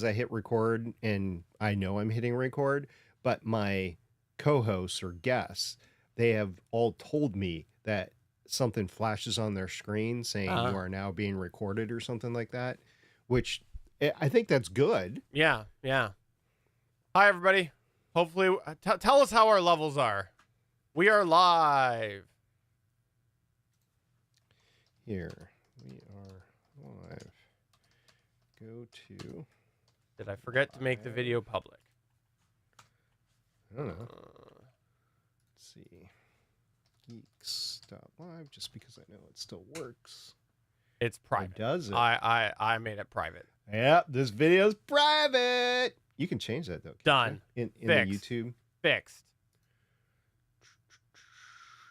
I hit record and I know I'm hitting record, but my co-hosts or guests, they have all told me that something flashes on their screen saying you are now being recorded or something like that, which I think that's good. Yeah. Hi, everybody. Hopefully, tell us how our levels are. We are live. Here, we are live. Go to... Did I forget to make the video public? I don't know. Let's see. Geeks.live, just because I know it still works. It's private. Does it? I made it private. Yep, this video's private. You can change that though. Done. In the YouTube. Fixed.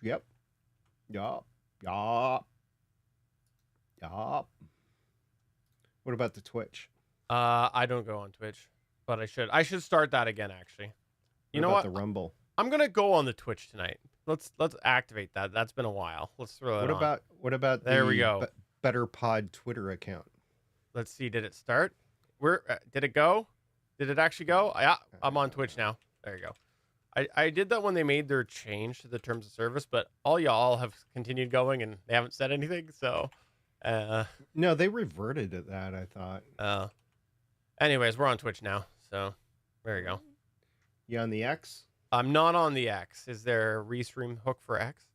Yep. What about the Twitch? I don't go on Twitch, but I should. I should start that again, actually. You know what? The Rumble. I'm gonna go on the Twitch tonight. Let's activate that. That's been a while. Let's throw that on. What about there we go. Better Pod Twitter account? Let's see. Did it start? Did it go? Did it actually go? Yeah, I'm on Twitch now. There you go. I did that when they made their change to the terms of service, but all y'all have continued going and they haven't said anything. So, no, they reverted to that, I thought. Anyways, we're on Twitch now. So there you go. You on the X? I'm not on the X. Is there a restream hook for X?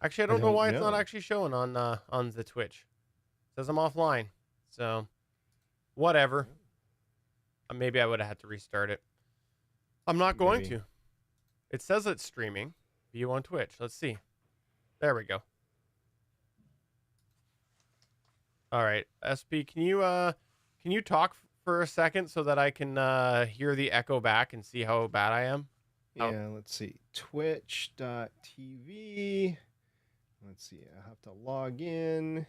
Actually, I don't know why it's not actually showing on the Twitch. It says I'm offline. So whatever. Maybe I would have had to restart it. I'm not going to. It says it's streaming. View on Twitch. Let's see. There we go. All right, SP, can you talk for a second so that I can hear the echo back and see how bad I am? Yeah, let's see. Twitch.tv. Let's see. I have to log in.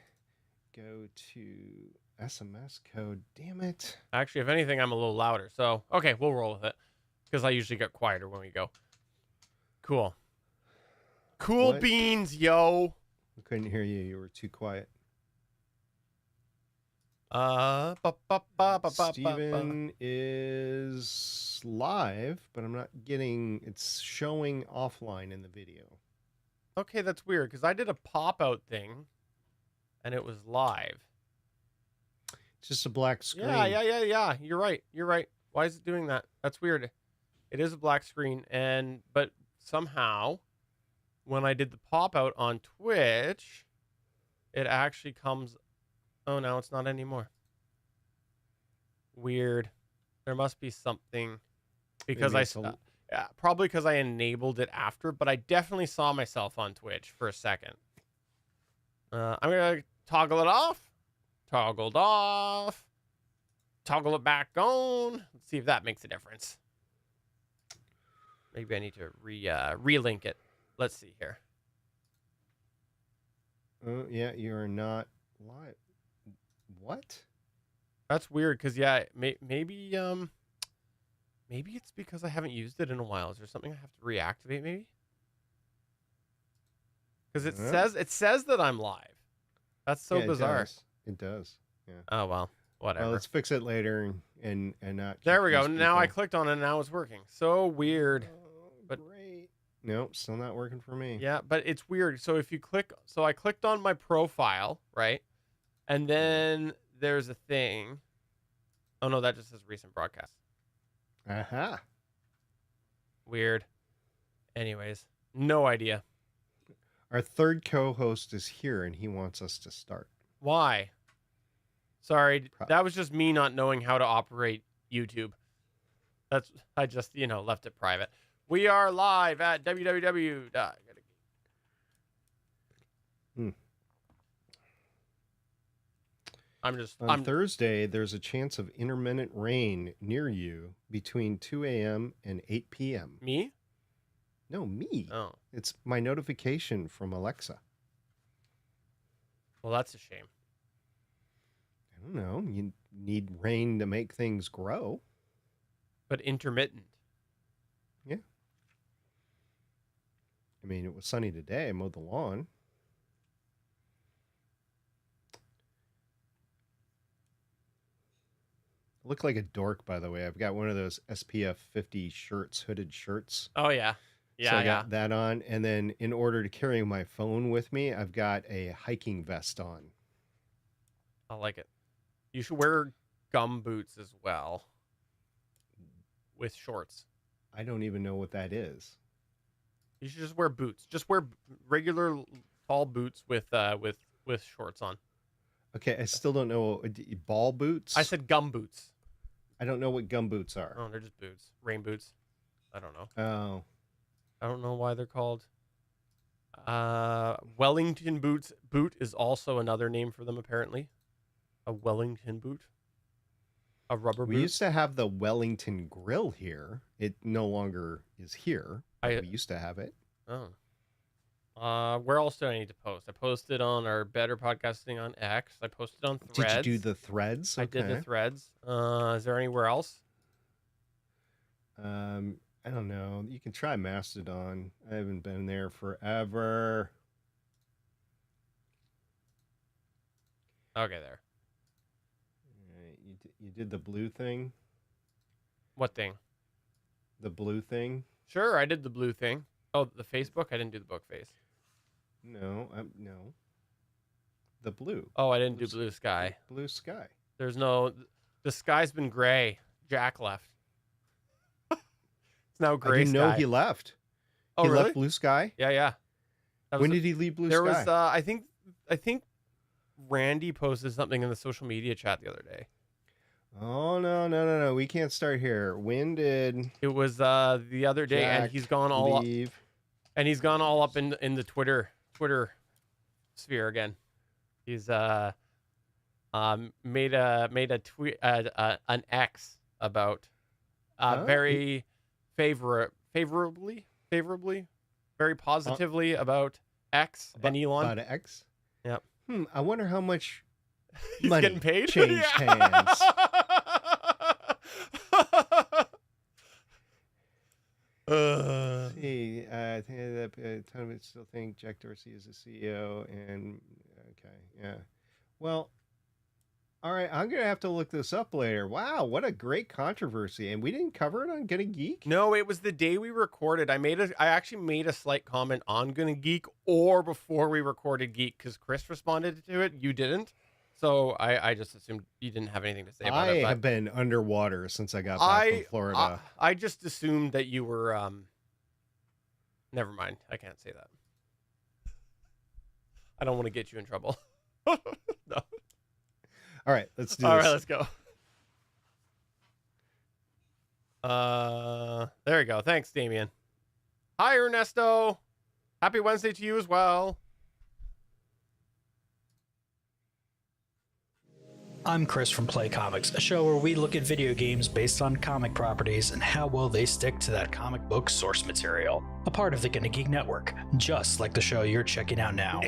Go to SMS code. Damn it. Actually, if anything, I'm a little louder. So, okay, we'll roll with it. Because I usually get quieter when we go. Cool. Cool beans, yo. I couldn't hear you. You were too quiet. Steven is live, but I'm not getting... It's showing offline in the video. Okay, that's weird, because I did a pop-out thing, and it was live. It's just a black screen. Yeah. You're right. Why is it doing that? That's weird. It is a black screen, but somehow, when I did the pop-out on Twitch, it actually comes... Oh, no, it's not anymore. Weird. There must be something because probably because I enabled it after, but I definitely saw myself on Twitch for a second. I'm going to toggle it off. Toggled off. Toggle it back on. Let's see if that makes a difference. Maybe I need to relink it. Let's see here. Oh, yeah, you are not live. What? That's weird because maybe it's because I haven't used it in a while. Is there something I have to reactivate maybe? Because it says that I'm live. That's so bizarre. It does. Yeah. Oh well, whatever. Well, let's fix it later and not. There we go. Now I clicked on it and now it's working. So weird. But great. Nope, still not working for me. Yeah, but it's weird. So if you click, I clicked on my profile, right? And then there's a thing. Oh, no, that just says recent broadcast. Aha. Weird. Anyways, no idea. Our third co-host is here, and he wants us to start. Why? Sorry, that was just me not knowing how to operate YouTube. I just, left it private. We are live at www. On Thursday, there's a chance of intermittent rain near you between 2 a.m. and 8 p.m. Me? No, me. Oh. It's my notification from Alexa. Well, that's a shame. I don't know. You need rain to make things grow. But intermittent. Yeah. I mean, it was sunny today. I mowed the lawn. I look like a dork, by the way. I've got one of those SPF 50 shirts, hooded shirts. Oh, yeah. So I got that on. And then in order to carry my phone with me, I've got a hiking vest on. I like it. You should wear gum boots as well with shorts. I don't even know what that is. You should just wear boots. Just wear regular tall boots with shorts on. Okay, I still don't know. Ball boots? I said gum boots. I don't know what gum boots are. Oh, they're just boots. Rain boots. I don't know. Oh. I don't know why they're called. Wellington boots. Boot is also another name for them, apparently. A Wellington boot. A rubber boot. We used to have the Wellington Grill here. It no longer is here. We used to have it. Oh. Where else do I need to post? I posted on our Better Podcasting on X. I posted on Threads. Did you do the Threads? Okay. I did the Threads. Is there anywhere else? I don't know. You can try Mastodon. I haven't been there forever. Okay, there. You did the blue thing? What thing? The blue thing? Sure, I did the blue thing. Oh, the Facebook? I didn't do the book face. No, no. The blue. Oh, I didn't do blue sky. Blue sky. There's no... The sky's been gray. Jack left. It's now gray. I didn't know he left. Oh, he really? left blue sky? Yeah. When did he leave blue sky? There was, I think Randy posted something in the social media chat the other day. Oh, no. We can't start here. When did... It was the other day, Jack and he's gone all leave? Up. And he's gone all up in the Twitter sphere again. He's made a tweet, an X about very favorably, very positively about X and Elon. About X? Yep. I wonder how much he's money getting paid? changed hands. See, I think that I still think Jack Dorsey is the CEO, and okay, yeah. Well, all right, I'm gonna have to look this up later. Wow, what a great controversy, and we didn't cover it on Gonna Geek. No, it was the day we recorded. I actually made a slight comment on Gonna Geek, or before we recorded Geek, because Chris responded to it. You didn't. So I just assumed you didn't have anything to say about it. I have been underwater since I got back from Florida. I just assumed that you were... Never mind. I can't say that. I don't want to get you in trouble. No. All right, let's do this. All right, let's go. There we go. Thanks, Damien. Hi, Ernesto. Happy Wednesday to you as well. I'm Chris from Play Comics, a show where we look at video games based on comic properties and how well they stick to that comic book source material. A part of the Gonna Geek Network, just like the show you're checking out now.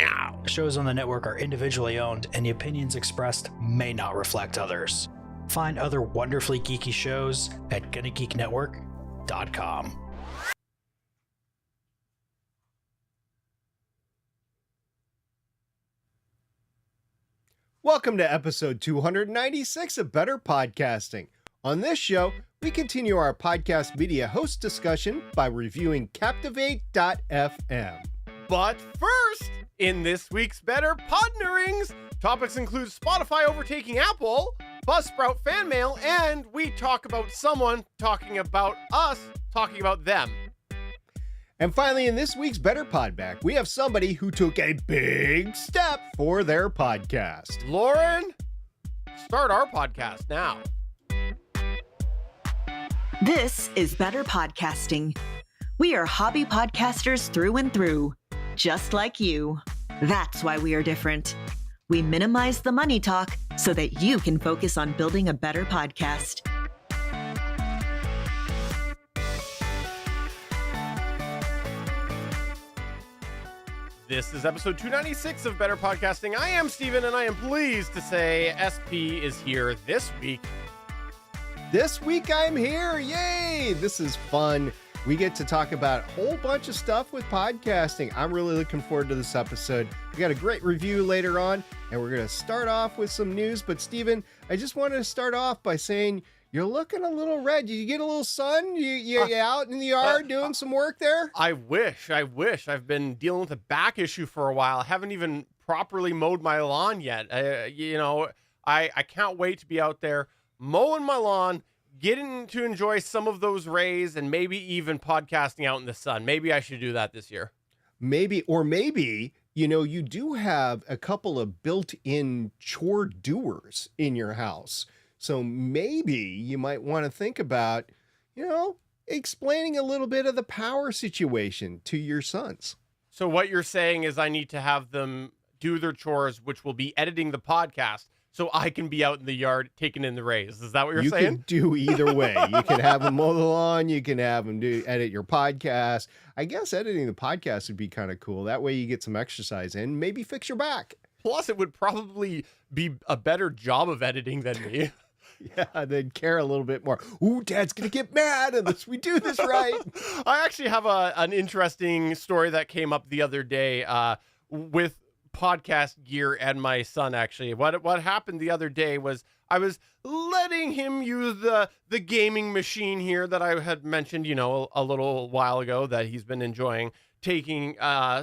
Shows on the network are individually owned, and the opinions expressed may not reflect others. Find other wonderfully geeky shows at GonnaGeekNetwork.com. Welcome to episode 296 of Better Podcasting. On this show, we continue our podcast media host discussion by reviewing Captivate.fm. But first, in this week's Better Podnerings, topics include Spotify overtaking Apple, Buzzsprout fan mail, and we talk about someone talking about us talking about them. And finally, in this week's Better Podback, we have somebody who took a big step for their podcast. Lauren, start our podcast now. This is Better Podcasting. We are hobby podcasters through and through, just like you. That's why we are different. We minimize the money talk so that you can focus on building a better podcast. This is episode 296 of Better Podcasting. I am Steven, and I am pleased to say SP is here this week. This week I'm here. Yay! This is fun. We get to talk about a whole bunch of stuff with podcasting. I'm really looking forward to this episode. We got a great review later on, and we're going to start off with some news. But Steven, I just wanted to start off by saying you're looking a little red. You get a little sun? You out in the yard doing some work there? I wish. I've been dealing with a back issue for a while. I haven't even properly mowed my lawn yet. I can't wait to be out there mowing my lawn, getting to enjoy some of those rays, and maybe even podcasting out in the sun. Maybe I should do that this year. Maybe, you do have a couple of built-in chore doers in your house. So maybe you might want to think about, explaining a little bit of the power situation to your sons. So what you're saying is I need to have them do their chores, which will be editing the podcast, so I can be out in the yard taking in the rays. Is that what you're saying? You can do either way. You can have them mow the lawn. You can have them edit your podcast. I guess editing the podcast would be kind of cool. That way you get some exercise in, maybe fix your back. Plus, it would probably be a better job of editing than me. Yeah, they'd care a little bit more. Ooh, Dad's going to get mad unless we do this right. I actually have an interesting story that came up the other day with podcast gear and my son. Actually, what happened the other day was I was letting him use the gaming machine here that I had mentioned, a little while ago, that he's been enjoying taking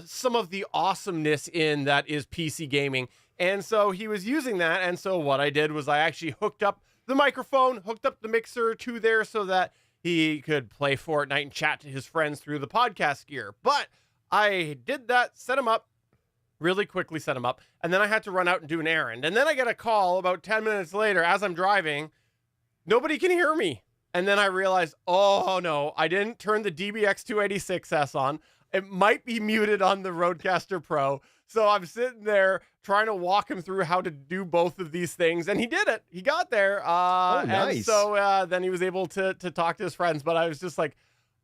some of the awesomeness in that is PC gaming. And so he was using that. And so what I did was I actually hooked up the microphone, hooked up the mixer to there so that he could play Fortnite and chat to his friends through the podcast gear. But I did that, set him up, really quickly set him up, and then I had to run out and do an errand. And then I get a call about 10 minutes later as I'm driving. Nobody can hear me. And then I realized, oh no, I didn't turn the DBX286S on. It might be muted on the Rodecaster Pro. So I'm sitting there trying to walk him through how to do both of these things. And he did it. He got there. Nice. And so then he was able to talk to his friends. But I was just like,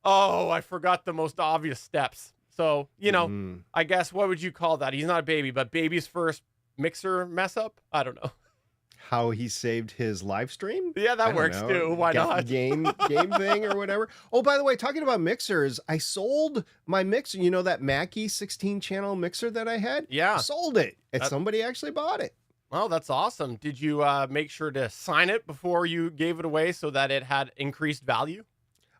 oh, I forgot the most obvious steps. So, I guess, what would you call that? He's not a baby, but baby's first mixer mess up? I don't know. How he saved his live stream? Yeah, that works too. Why not? Game thing or whatever. Oh, by the way, talking about mixers, I sold my mixer. You know that Mackie 16-channel mixer that I had? Yeah. Sold it. And somebody actually bought it. Well, that's awesome. Did you make sure to sign it before you gave it away so that it had increased value?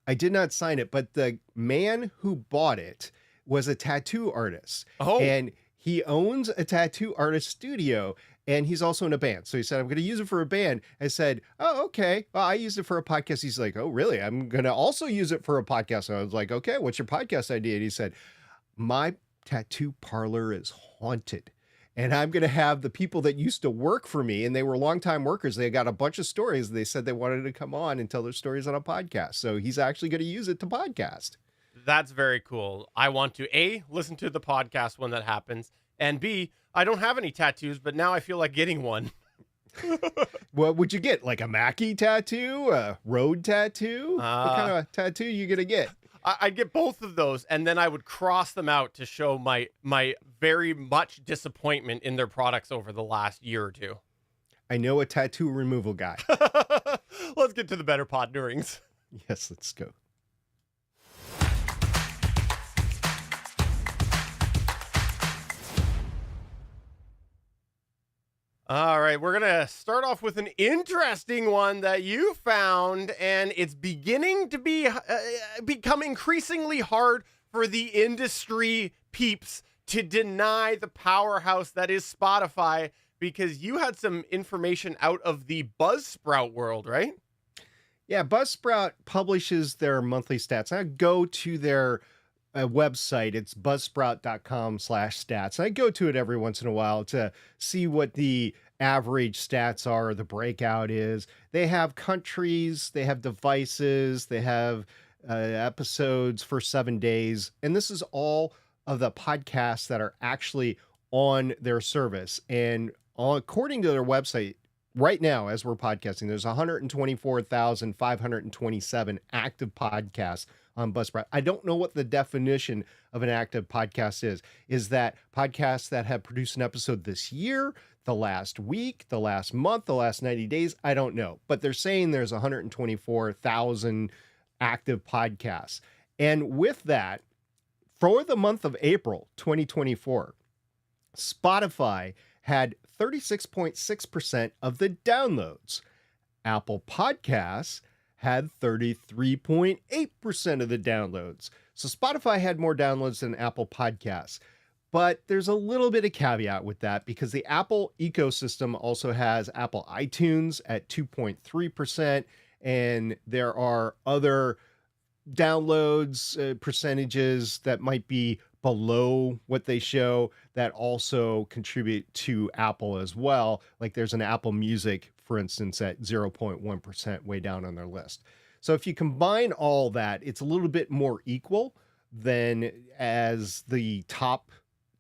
I did not sign it, but the man who bought it was a tattoo artist. Oh. And he owns a tattoo artist studio, and he's also in a band. So he said, I'm going to use it for a band. I said, oh, okay. Well, I used it for a podcast. He's like, oh, really? I'm going to also use it for a podcast. So I was like, okay, what's your podcast idea? And he said, my tattoo parlor is haunted. And I'm going to have the people that used to work for me, and they were longtime workers. They got a bunch of stories. They said they wanted to come on and tell their stories on a podcast. So he's actually going to use it to podcast. That's very cool. I want to A, listen to the podcast when that happens, and B, I don't have any tattoos, but now I feel like getting one. What would you get? Like a Mackie tattoo, a road tattoo? What kind of tattoo you gonna get? I'd get both of those, and then I would cross them out to show my very much disappointment in their products over the last year or two. I know a tattoo removal guy. Let's get to the better pod doings. Yes, let's go. All right, we're going to start off with an interesting one that you found, and it's beginning to become increasingly hard for the industry peeps to deny the powerhouse that is Spotify, because you had some information out of the Buzzsprout world, right? Yeah, Buzzsprout publishes their monthly stats. I go to their website. It's buzzsprout.com/stats. I go to it every once in a while to see what the average stats are, the breakout is. They have countries, they have devices, they have episodes for 7 days. And this is all of the podcasts that are actually on their service. And according to their website, right now, as we're podcasting, there's 124,527 active podcasts on Buzzsprout. I don't know what the definition of an active podcast is. Is that podcasts that have produced an episode this year, the last week, the last month, the last 90 days? I don't know. But they're saying there's 124,000 active podcasts. And with that, for the month of April 2024, Spotify had 36.6% of the downloads. Apple Podcasts had 33.8% of the downloads. So Spotify had more downloads than Apple Podcasts. But there's a little bit of caveat with that because the Apple ecosystem also has Apple iTunes at 2.3%, and there are other downloads percentages that might be below what they show that also contribute to Apple as well. Like there's an Apple Music, for instance, at 0.1% way down on their list. So if you combine all that, it's a little bit more equal than as the top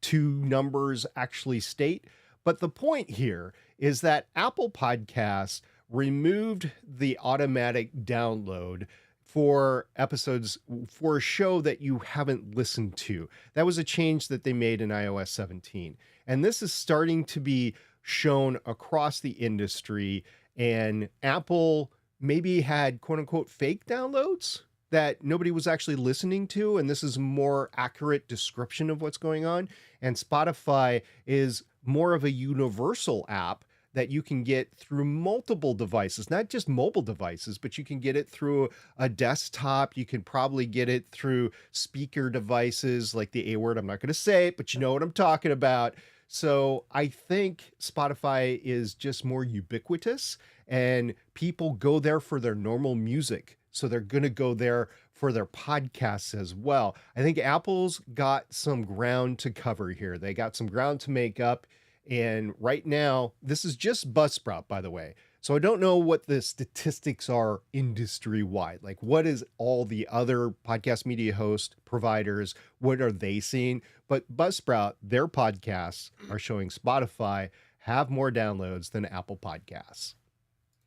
two numbers actually state. But the point here is that Apple Podcasts removed the automatic download for episodes for a show that you haven't listened to. That was a change that they made in iOS 17. And this is starting to be shown across the industry. And Apple maybe had quote unquote fake downloads that nobody was actually listening to. And this is a more accurate description of what's going on. And Spotify is more of a universal app that you can get through multiple devices, not just mobile devices, but you can get it through a desktop. You can probably get it through speaker devices like the A word. I'm not going to say it, but you know what I'm talking about. So I think Spotify is just more ubiquitous and people go there for their normal music. So they're going to go there for their podcasts as well. I think Apple's got some ground to cover here. They got some ground to make up. And right now, this is just Buzzsprout, by the way. So I don't know what the statistics are industry-wide. Like, what is all the other podcast media host providers? What are they seeing? But Buzzsprout, their podcasts are showing Spotify have more downloads than Apple Podcasts.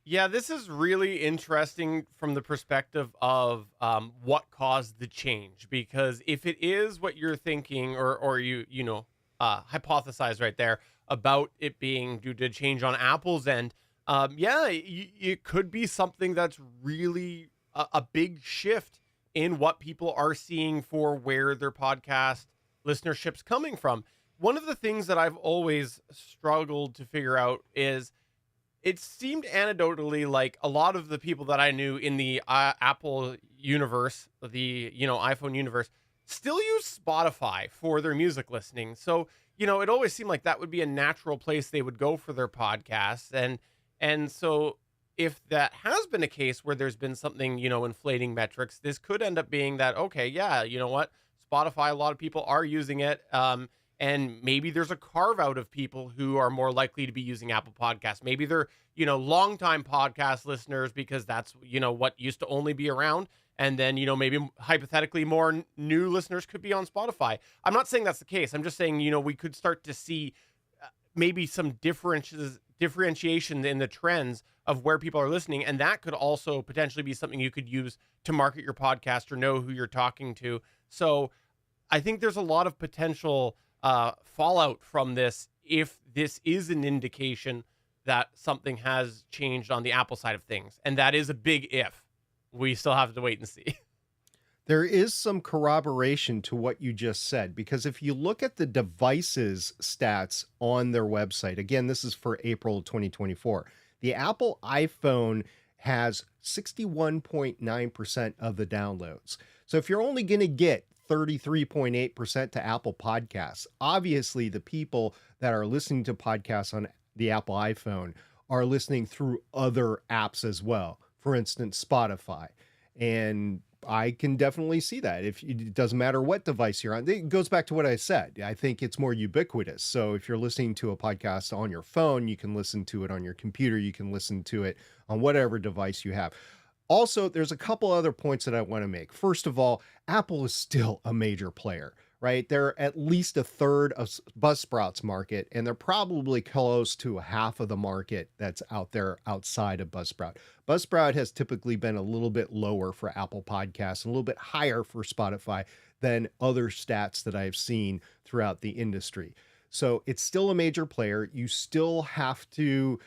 Yeah, this is really interesting from the perspective of what caused the change. Because if it is what you're thinking, or you hypothesize right there about it being due to change on Apple's end, it could be something that's really a big shift in what people are seeing for where their podcast listenership's coming from. One of the things that I've always struggled to figure out is it seemed anecdotally like a lot of the people that I knew in the Apple universe, the iPhone universe, still use Spotify for their music listening. So, it always seemed like that would be a natural place they would go for their podcasts. And so if that has been a case where there's been something, inflating metrics, this could end up being that, okay, yeah, you know what? Spotify, a lot of people are using it. And maybe there's a carve out of people who are more likely to be using Apple Podcasts. Maybe they're, longtime podcast listeners because that's, what used to only be around. And then, maybe hypothetically more new listeners could be on Spotify. I'm not saying that's the case. I'm just saying, we could start to see maybe some differentiation in the trends of where people are listening. And that could also potentially be something you could use to market your podcast or know who you're talking to. So I think there's a lot of potential fallout from this if this is an indication that something has changed on the Apple side of things. And that is a big if. We still have to wait and see. There is some corroboration to what you just said, because if you look at the devices stats on their website, again, this is for April 2024, the Apple iPhone has 61.9% of the downloads. So if you're only going to get 33.8% to Apple Podcasts, obviously the people that are listening to podcasts on the Apple iPhone are listening through other apps as well. For instance, Spotify. And I can definitely see that. It doesn't matter what device you're on. It goes back to what I said. I think it's more ubiquitous. So if you're listening to a podcast on your phone, you can listen to it on your computer. You can listen to it on whatever device you have. Also, there's a couple other points that I want to make. First of all, Apple is still a major player, right? They're at least a third of Buzzsprout's market, and they're probably close to half of the market that's out there outside of Buzzsprout. Buzzsprout has typically been a little bit lower for Apple Podcasts and a little bit higher for Spotify than other stats that I've seen throughout the industry. So it's still a major player. You still have to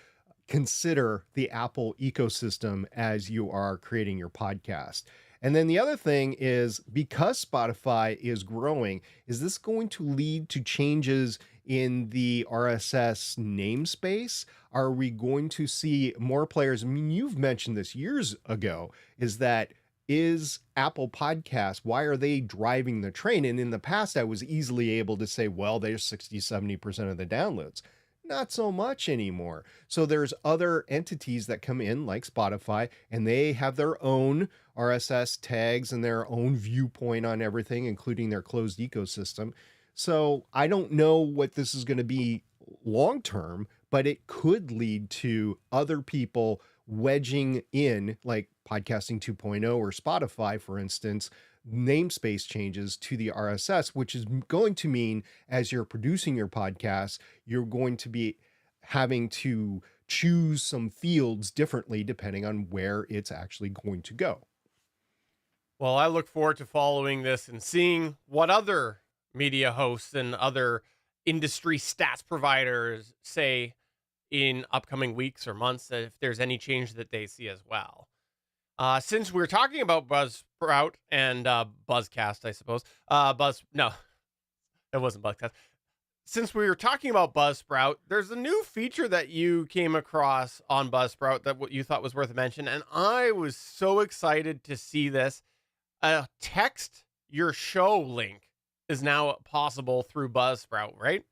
consider the Apple ecosystem as you are creating your podcast. And then the other thing is, because Spotify is growing, is this going to lead to changes in the RSS namespace? Are we going to see more players? I mean, you've mentioned this years ago, is Apple Podcasts, why are they driving the train? And in the past, I was easily able to say, well, there's 60, 70% of the downloads. Not so much anymore. So there's other entities that come in like Spotify, and they have their own RSS tags and their own viewpoint on everything, including their closed ecosystem. So I don't know what this is going to be long term, but it could lead to other people wedging in, like Podcasting 2.0 or Spotify, for instance, namespace changes to the RSS, which is going to mean as you're producing your podcast, you're going to be having to choose some fields differently depending on where it's actually going to go. Well, I look forward to following this and seeing what other media hosts and other industry stats providers say in upcoming weeks or months, if there's any change that they see as well. Since we're talking about Buzzsprout and Buzzcast, I suppose. No, it wasn't Buzzcast. Since we were talking about Buzzsprout, there's a new feature that you came across on Buzzsprout that what you thought was worth a mention, and I was so excited to see this. A text your show link is now possible through Buzzsprout, right?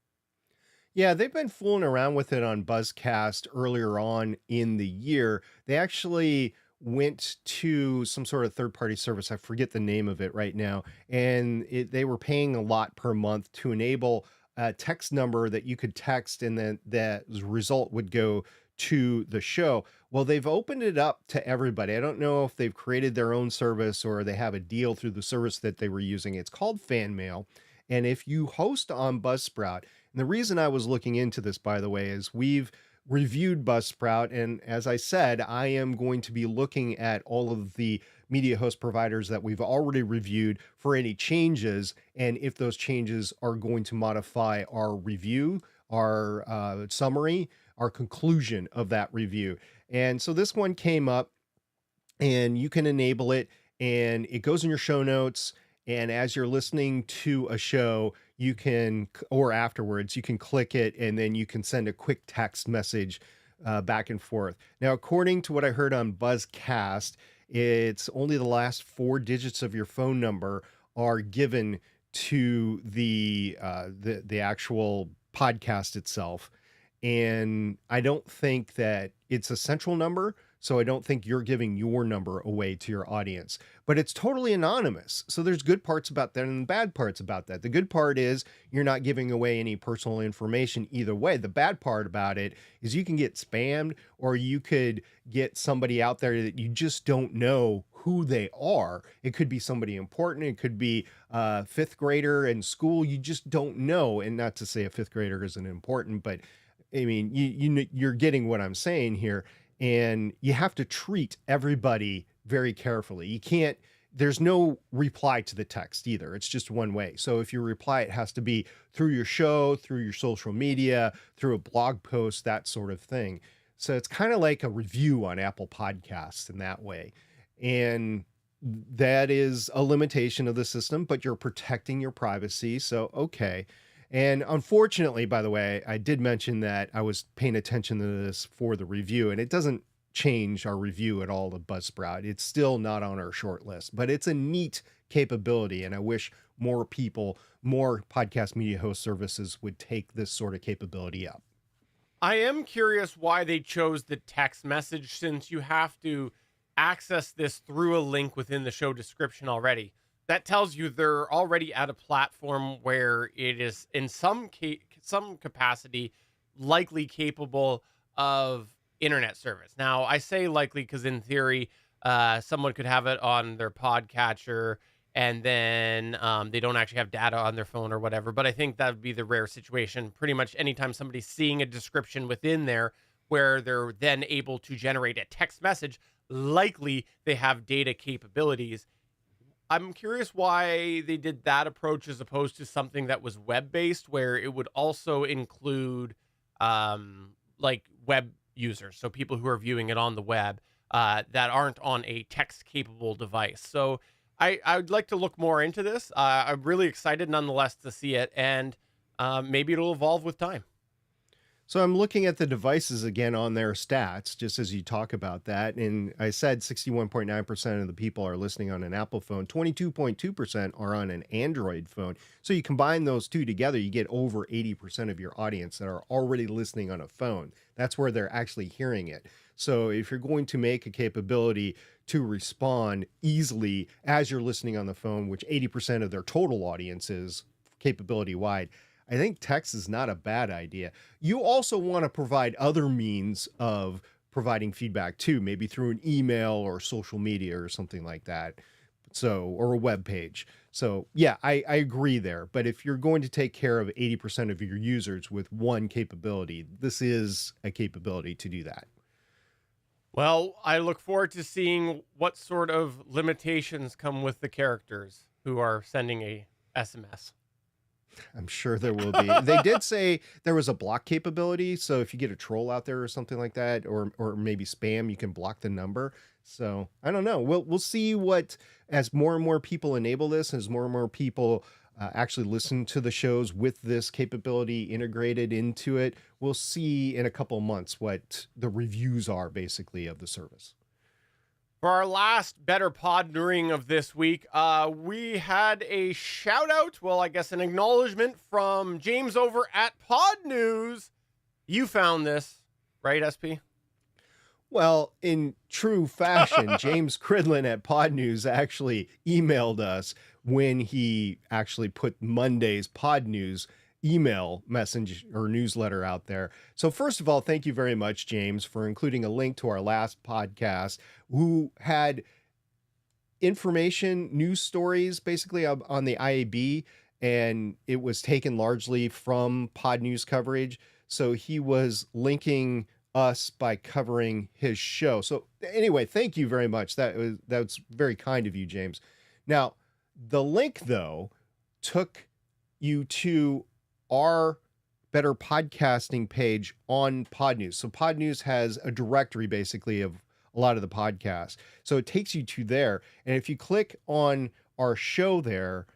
Yeah, they've been fooling around with it on Buzzcast earlier on in the year. They actually went to some sort of third-party service. I forget the name of it right now. And they were paying a lot per month to enable a text number that you could text, and then that result would go to the show. Well, they've opened it up to everybody. I don't know if they've created their own service or they have a deal through the service that they were using. It's called Fan Mail. And if you host on Buzzsprout, and the reason I was looking into this, by the way, is we've reviewed Buzzsprout. And as I said, I am going to be looking at all of the media host providers that we've already reviewed for any changes. And if those changes are going to modify our review, our summary, our conclusion of that review. And so this one came up, and you can enable it, and it goes in your show notes. And as you're listening to a show, you can, or afterwards, you can click it, and then you can send a quick text message back and forth. Now, according to what I heard on Buzzcast, it's only the last 4 digits of your phone number are given to the actual podcast itself. And I don't think that it's a central number, so I don't think you're giving your number away to your audience. But it's totally anonymous. So there's good parts about that and bad parts about that. The good part is you're not giving away any personal information either way. The bad part about it is you can get spammed, or you could get somebody out there that you just don't know who they are. It could be somebody important. It could be a 5th grader in school. You just don't know. And not to say a 5th grader isn't important, but I mean, you're getting what I'm saying here. And you have to treat everybody very carefully. You can't, there's no reply to the text either. It's just one way. So if you reply, it has to be through your show, through your social media, through a blog post, that sort of thing. So it's kind of like a review on Apple Podcasts in that way. And that is a limitation of the system, but you're protecting your privacy. So, okay. And unfortunately, by the way, I did mention that I was paying attention to this for the review, and it doesn't change our review at all of Buzzsprout. It's still not on our short list, but it's a neat capability. And I wish more people, more podcast media host services would take this sort of capability up. I am curious why they chose the text message, since you have to access this through a link within the show description already. That tells you they're already at a platform where it is in some capacity likely capable of internet service. Now, I say likely because in theory, someone could have it on their podcatcher and then they don't actually have data on their phone or whatever. But I think that would be the rare situation. Pretty much anytime somebody's seeing a description within there where they're then able to generate a text message, likely they have data capabilities. I'm curious why they did that approach as opposed to something that was web-based, where it would also include like web users, so people who are viewing it on the web that aren't on a text-capable device. So I would like to look more into this. I'm really excited nonetheless to see it. And maybe it'll evolve with time. So I'm looking at the devices again on their stats, just as you talk about that. And I said 61.9% of the people are listening on an Apple phone, 22.2% are on an Android phone. So you combine those two together, you get over 80% of your audience that are already listening on a phone. That's where they're actually hearing it. So if you're going to make a capability to respond easily as you're listening on the phone, which 80% of their total audience is capability wide, I think text is not a bad idea. You also want to provide other means of providing feedback too, maybe through an email or social media or something like that. So, or a web page. So yeah, I agree there. But if you're going to take care of 80% of your users with one capability, this is a capability to do that. Well, I look forward to seeing what sort of limitations come with the characters who are sending a SMS. I'm sure there will be. They did say there was a block capability, so if you get a troll out there or something like that, or maybe spam, you can block the number. So I don't know. We'll see what, as more and more people enable this, as more and more people actually listen to the shows with this capability integrated into it. We'll see in a couple of months what the reviews are basically of the service. For our last Better Podnering of this week, we had a shout out, well, I guess an acknowledgement from James over at Pod News. You found this, right, SP? Well, in true fashion, James Cridlin at Pod News actually emailed us when he actually put Monday's Pod News email message or newsletter out there. So first of all, thank you very much, James, for including a link to our last podcast, who had information, news stories, basically on the IAB, and it was taken largely from Pod News coverage. So he was linking us by covering his show. So anyway, thank you very much. That's very kind of you, James. Now, the link though took you to our Better Podcasting page on Pod News. So Pod News has a directory basically of a lot of the podcasts. So it takes you to there. And if you click on our show there,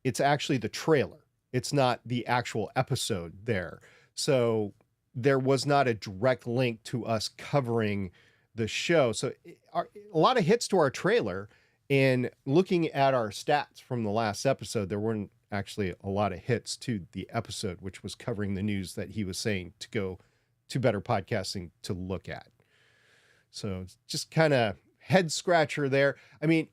it's actually the trailer. It's not the actual episode there. So there was not a direct link to us covering the show. So a lot of hits to our trailer, and looking at our stats from the last episode, there weren't actually a lot of hits to the episode, which was covering the news that he was saying to go to Better Podcasting to look at. So it's just kind of head scratcher there. I mean,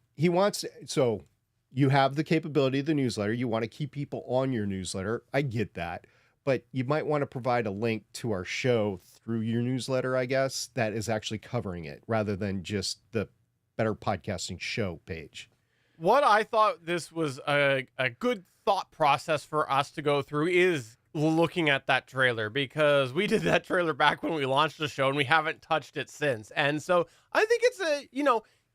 so you have the capability of the newsletter. You want to keep people on your newsletter. I get that, but you might want to provide a link to our show through your newsletter, I guess, that is actually covering it rather than just the Better Podcasting show page. What I thought this was a good thought process for us to go through is looking at that trailer, because we did that trailer back when we launched the show and we haven't touched it since. And so I think it's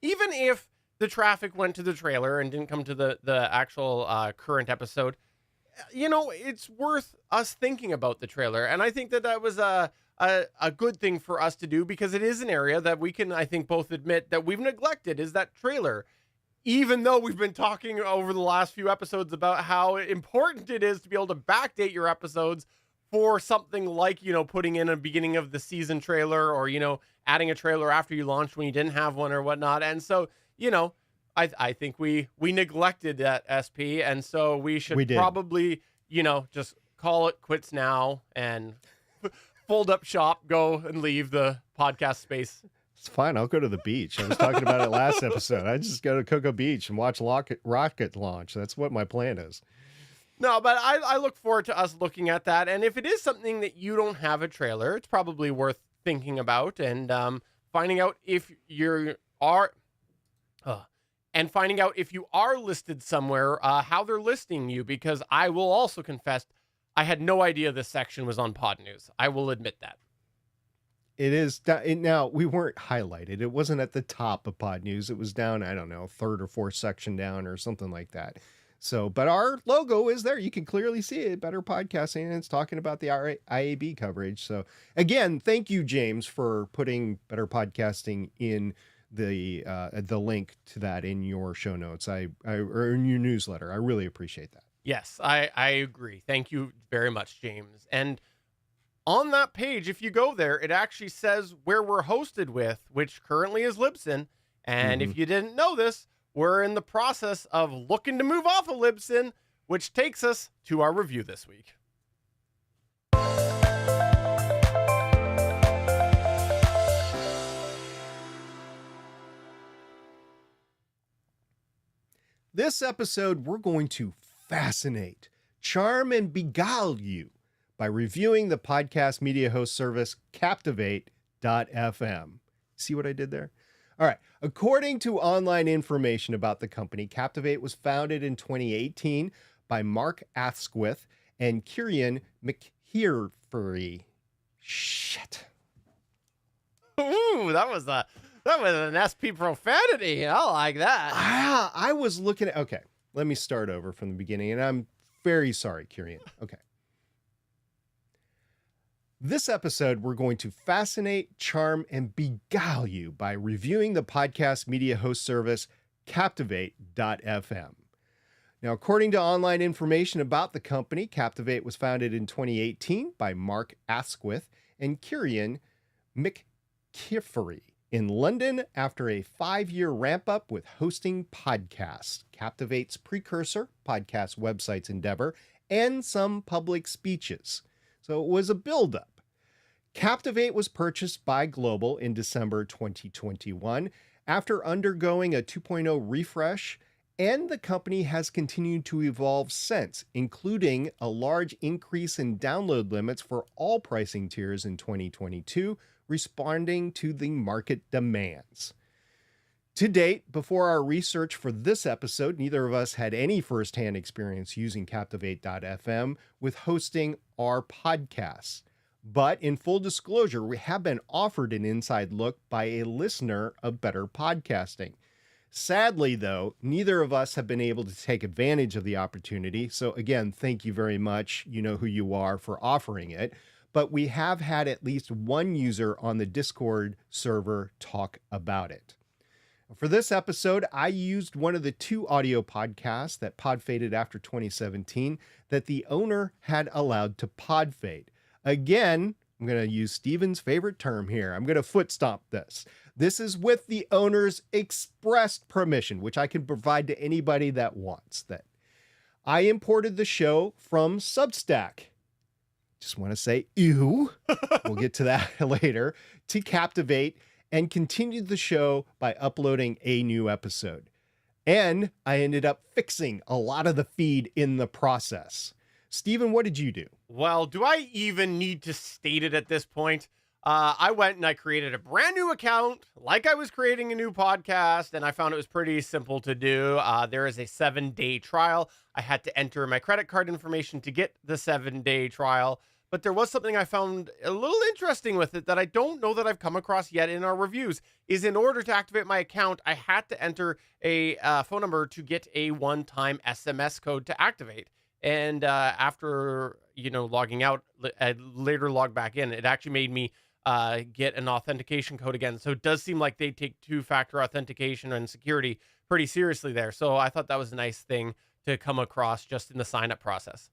even if the traffic went to the trailer and didn't come to the actual current episode, it's worth us thinking about the trailer. And I think that was a good thing for us to do, because it is an area that we can, I think, both admit that we've neglected is that trailer. Even though we've been talking over the last few episodes about how important it is to be able to backdate your episodes for something like, putting in a beginning of the season trailer, or, adding a trailer after you launched when you didn't have one or whatnot. And so, I think we neglected that, SP. And so we should probably, just call it quits now and fold up shop, go and leave the podcast space. It's fine. I'll go to the beach. I was talking about it last episode. I just go to Cocoa Beach and watch rocket launch. That's what my plan is. No, but I look forward to us looking at that. And if it is something that you don't have a trailer, it's probably worth thinking about and finding out if you are listed somewhere, how they're listing you, because I will also confess I had no idea this section was on Pod News. I will admit that. It is now. We weren't highlighted. It wasn't at the top of Pod News. It was down, I don't know, third or fourth section down or something like that. So, but our logo is there. You can clearly see it. Better Podcasting, and it's talking about the IAB coverage. So again, thank you, James, for putting Better Podcasting in the link to that in your show notes. Or in your newsletter. I really appreciate that. Yes, I agree. Thank you very much, James. And on that page, if you go there, it actually says where we're hosted with, which currently is Libsyn. And if you didn't know this, we're in the process of looking to move off of Libsyn, which takes us to our review this week. This episode, we're going to fascinate, charm, and beguile you by reviewing the podcast media host service Captivate.fm. See what I did there? All right. According to online information about the company, Captivate was founded in 2018 by Mark Asquith and Kieran McHearfery. Shit. Ooh, that was an SP profanity. I like that. I was looking at... Okay, let me start over from the beginning, and I'm very sorry, Kieran. Okay. This episode, we're going to fascinate, charm, and beguile you by reviewing the podcast media host service Captivate.fm. Now, according to online information about the company, Captivate was founded in 2018 by Mark Asquith and Kieran McHearfery in London after a 5-year ramp-up with hosting podcasts, Captivate's precursor podcast website's endeavor, and some public speeches. So it was a build-up. Captivate was purchased by Global in December 2021 after undergoing a 2.0 refresh, and the company has continued to evolve since, including a large increase in download limits for all pricing tiers in 2022, responding to the market demands. To date, before our research for this episode, neither of us had any firsthand experience using Captivate.fm with hosting our podcasts. But in full disclosure, we have been offered an inside look by a listener of Better Podcasting. Sadly, though, neither of us have been able to take advantage of the opportunity. So again, thank you very much. You know who you are for offering it. But we have had at least one user on the Discord server talk about it. For this episode, I used one of the 2 audio podcasts that podfaded after 2017 that the owner had allowed to podfade. Again, I'm going to use Steven's favorite term here. I'm going to foot stomp this. This is with the owner's expressed permission, which I can provide to anybody that wants that. I imported the show from Substack. Just want to say, ew. We'll get to that later. To Captivate, and continued the show by uploading a new episode. And I ended up fixing a lot of the feed in the process. Steven, what did you do? Well, do I even need to state it at this point? I went and I created a brand new account like I was creating a new podcast, and I found it was pretty simple to do. There is a 7-day trial. I had to enter my credit card information to get the 7-day trial, but there was something I found a little interesting with it that I don't know that I've come across yet in our reviews, is in order to activate my account, I had to enter a phone number to get a one-time SMS code to activate. And after, logging out, I later logged back in. It actually made me get an authentication code again. So it does seem like they take 2-factor authentication and security pretty seriously there. So I thought that was a nice thing to come across just in the sign-up process.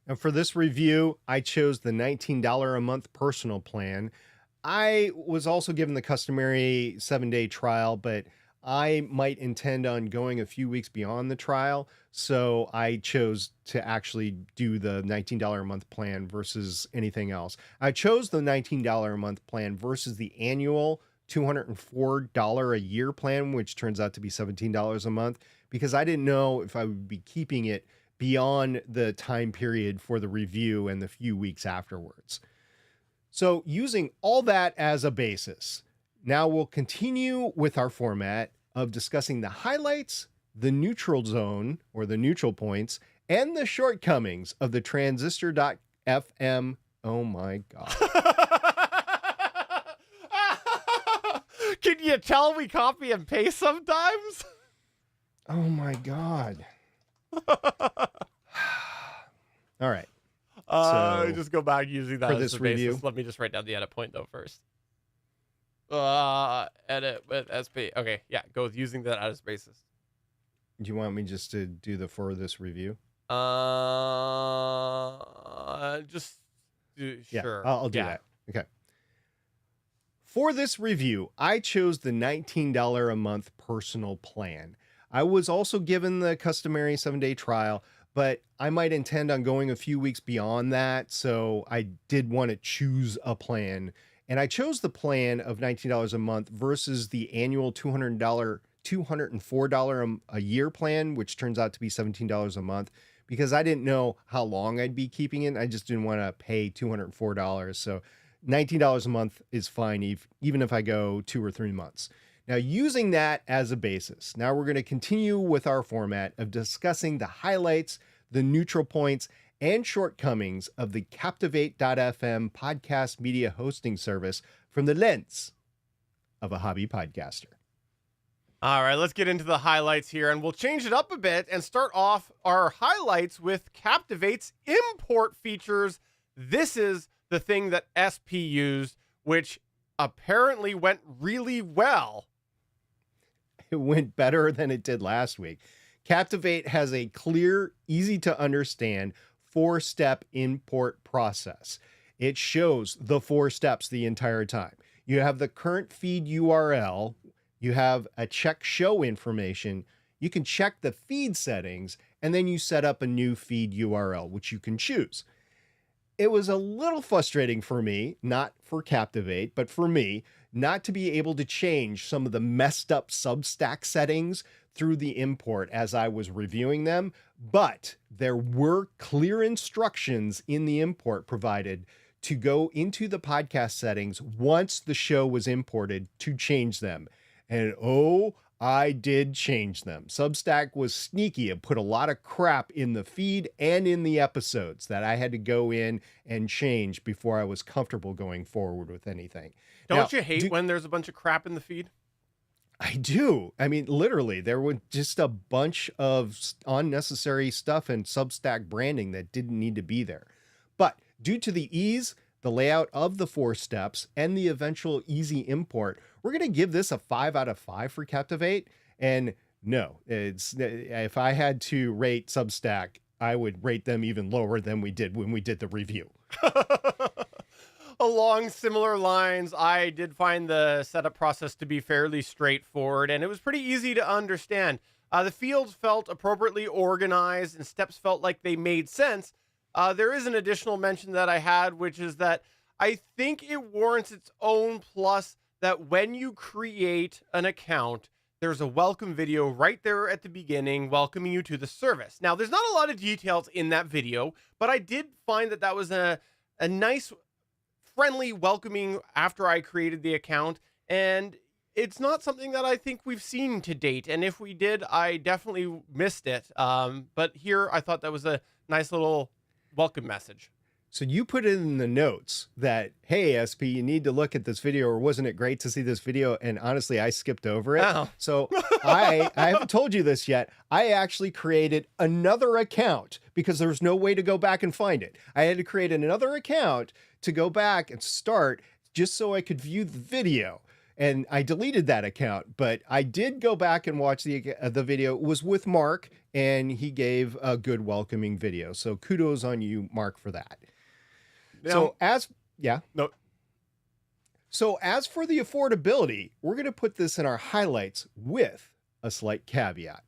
And for this review, I chose the $19 a month personal plan. I was also given the customary 7-day trial, but I might intend on going a few weeks beyond the trial. So I chose to actually do the $19 a month plan versus anything else. I chose the $19 a month plan versus the annual $204 a year plan, which turns out to be $17 a month, because I didn't know if I would be keeping it beyond the time period for the review and the few weeks afterwards. So using all that as a basis, now we'll continue with our format of discussing the highlights, the neutral zone or the neutral points, and the shortcomings of the Transistor.fm. Oh my God. Can you tell we copy and paste sometimes? Oh my God. All right. So just go back using that for as this the basis. review. Let me just write down the edit point though first. Edit with SP. Okay, yeah, go with using that as basis. Do you want me just to do the for this review? Just Yeah, sure. I'll do that. Okay. For this review, I chose the $19 a month personal plan. I was also given the customary 7-day trial, but I might intend on going a few weeks beyond that, so I did want to choose a plan. And I chose the plan of $19 a month versus the annual $204 a year plan, which turns out to be $17 a month, because I didn't know how long I'd be keeping it. I just didn't want to pay $204. So $19 a month is fine, even if I go 2 or 3 months. Now, using that as a basis, now we're going to continue with our format of discussing the highlights, the neutral points, and shortcomings of the Captivate.fm podcast media hosting service from the lens of a hobby podcaster. All right, let's get into the highlights here, and we'll change it up a bit and start off our highlights with Captivate's import features. This is the thing that SP used, which apparently went really well. It went better than it did last week. Captivate has a clear, easy to understand 4-step import process. It shows the 4 steps the entire time. You have the current feed URL, you have a check show information, you can check the feed settings, and then you set up a new feed URL, which you can choose. It was a little frustrating for me, not for Captivate, but for me, not to be able to change some of the messed up Substack settings through the import as I was reviewing them, but there were clear instructions in the import provided to go into the podcast settings once the show was imported to change them. And oh, I did change them. Substack was sneaky and put a lot of crap in the feed and in the episodes that I had to go in and change before I was comfortable going forward with anything. Don't you hate when there's a bunch of crap in the feed? I do. I mean, literally, there was just a bunch of unnecessary stuff and Substack branding that didn't need to be there. But due to the ease, the layout of the 4 steps, and the eventual easy import, we're going to give this a 5 out of 5 for Captivate. And no, if I had to rate Substack, I would rate them even lower than we did when we did the review. Along similar lines, I did find the setup process to be fairly straightforward, and it was pretty easy to understand. The fields felt appropriately organized, and steps felt like they made sense. There is an additional mention that I had, which is that I think it warrants its own plus that when you create an account, there's a welcome video right there at the beginning welcoming you to the service. Now, there's not a lot of details in that video, but I did find that that was a nice, friendly welcoming after I created the account, and it's not something that I think we've seen to date, and if we did, I definitely missed it. But here, I thought that was a nice little welcome message. So you put it in the notes that, hey, SP, you need to look at this video, or wasn't it great to see this video? And honestly, I skipped over it. Oh. So I haven't told you this yet. I actually created another account because there was no way to go back and find it. I had to create another account to go back and start just so I could view the video. And I deleted that account, but I did go back and watch the video. It was with Mark, and he gave a good welcoming video. So kudos on you, Mark, for that. So as for the affordability, we're going to put this in our highlights with a slight caveat.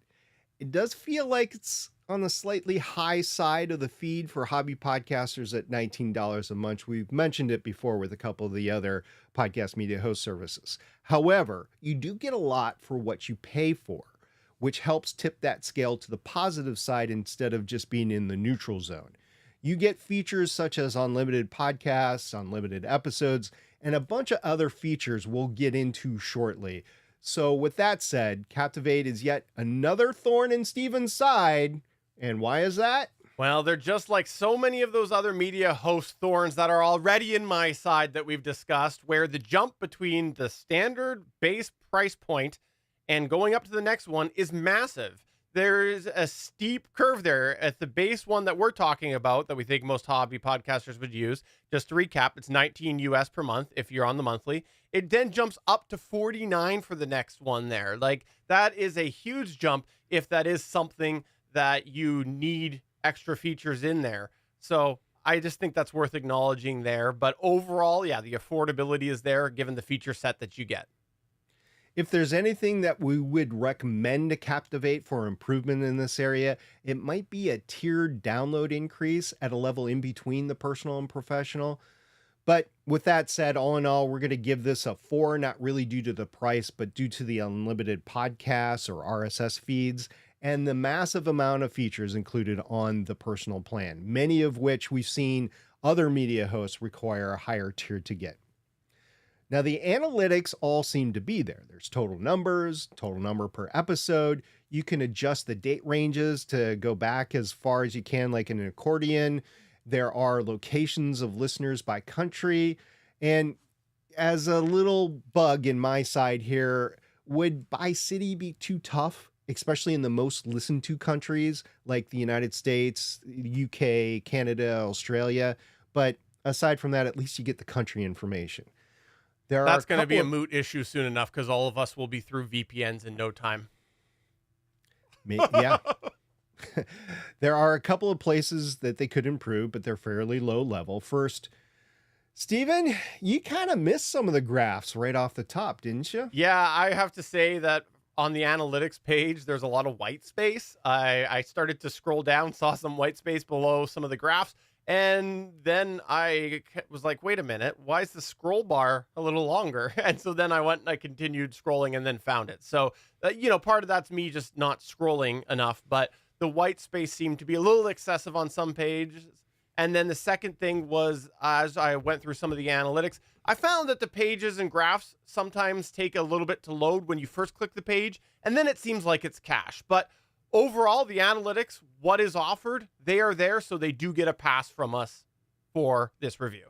It does feel like it's on the slightly high side of the feed for hobby podcasters at $19 a month. We've mentioned it before with a couple of the other podcast media host services. However, you do get a lot for what you pay for, which helps tip that scale to the positive side instead of just being in the neutral zone. You get features such as unlimited podcasts, unlimited episodes, and a bunch of other features we'll get into shortly. So with that said, Captivate is yet another thorn in Steven's side. And why is that? Well, they're just like so many of those other media host thorns that are already in my side that we've discussed, where the jump between the standard base price point and going up to the next one is massive. There's a steep curve there at the base one that we're talking about that we think most hobby podcasters would use. Just to recap, it's $19 US per month if you're on the monthly. It then jumps up to $49 for the next one there. Like, that is a huge jump if that is something that you need extra features in there. So I just think that's worth acknowledging there. But overall, yeah, the affordability is there given the feature set that you get. If there's anything that we would recommend to Captivate for improvement in this area, it might be a tiered download increase at a level in between the personal and professional. But with that said, all in all, we're going to give this a 4, not really due to the price, but due to the unlimited podcasts or RSS feeds and the massive amount of features included on the personal plan, many of which we've seen other media hosts require a higher tier to get. Now, the analytics all seem to be there. There's total numbers, total number per episode. You can adjust the date ranges to go back as far as you can, like in an accordion. There are locations of listeners by country. And as a little bug in my side here, would by city be too tough, especially in the most listened to countries like the United States, UK, Canada, Australia? But aside from that, at least you get the country information. That's going to be a moot issue soon enough because all of us will be through VPNs in no time. Yeah. There are a couple of places that they could improve, but they're fairly low level. First, Steven, you kind of missed some of the graphs right off the top, didn't you? Yeah, I have to say that on the analytics page, there's a lot of white space. I started to scroll down, saw some white space below some of the graphs. And then I was like, wait a minute, why is the scroll bar a little longer? And so then I went and I continued scrolling and then found it. So, part of that's me just not scrolling enough, but the white space seemed to be a little excessive on some pages. And then the second thing was, as I went through some of the analytics, I found that the pages and graphs sometimes take a little bit to load when you first click the page, and then it seems like it's cache. But overall, the analytics, what is offered, they are there, so they do get a pass from us for this review.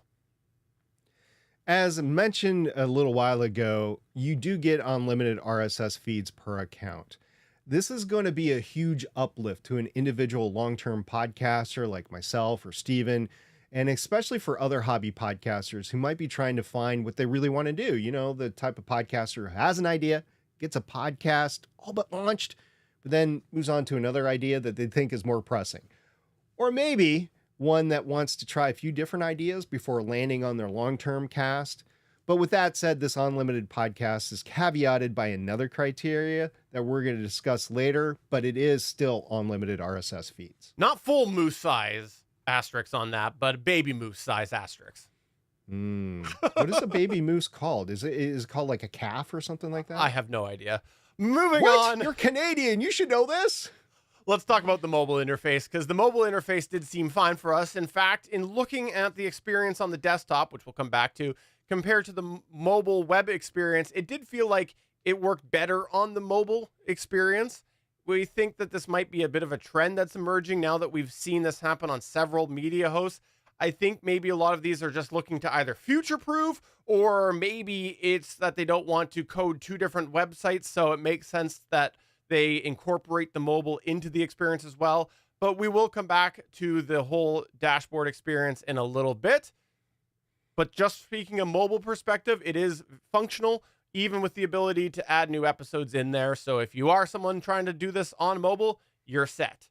As mentioned a little while ago, you do get unlimited RSS feeds per account. This is going to be a huge uplift to an individual long-term podcaster like myself or Steven, and especially for other hobby podcasters who might be trying to find what they really want to do. You know, the type of podcaster who has an idea, gets a podcast all but launched, but then moves on to another idea that they think is more pressing. Or maybe one that wants to try a few different ideas before landing on their long-term cast. But with that said, this unlimited podcast is caveated by another criteria that we're going to discuss later, but it is still unlimited RSS feeds. Not full moose size asterisk on that, but baby moose size asterisk. What is a baby moose called? Is it called like a calf or something like that? I have no idea. Moving on. You're Canadian. You should know this. Let's talk about the mobile interface, because the mobile interface did seem fine for us. In fact, in looking at the experience on the desktop, which we'll come back to, compared to the mobile web experience, it did feel like it worked better on the mobile experience. We think that this might be a bit of a trend that's emerging now that we've seen this happen on several media hosts. I think maybe a lot of these are just looking to either future-proof, or maybe it's that they don't want to code two different websites, so it makes sense that they incorporate the mobile into the experience as well. But we will come back to the whole dashboard experience in a little bit. But just speaking of mobile perspective, it is functional, even with the ability to add new episodes in there. So if you are someone trying to do this on mobile, you're set.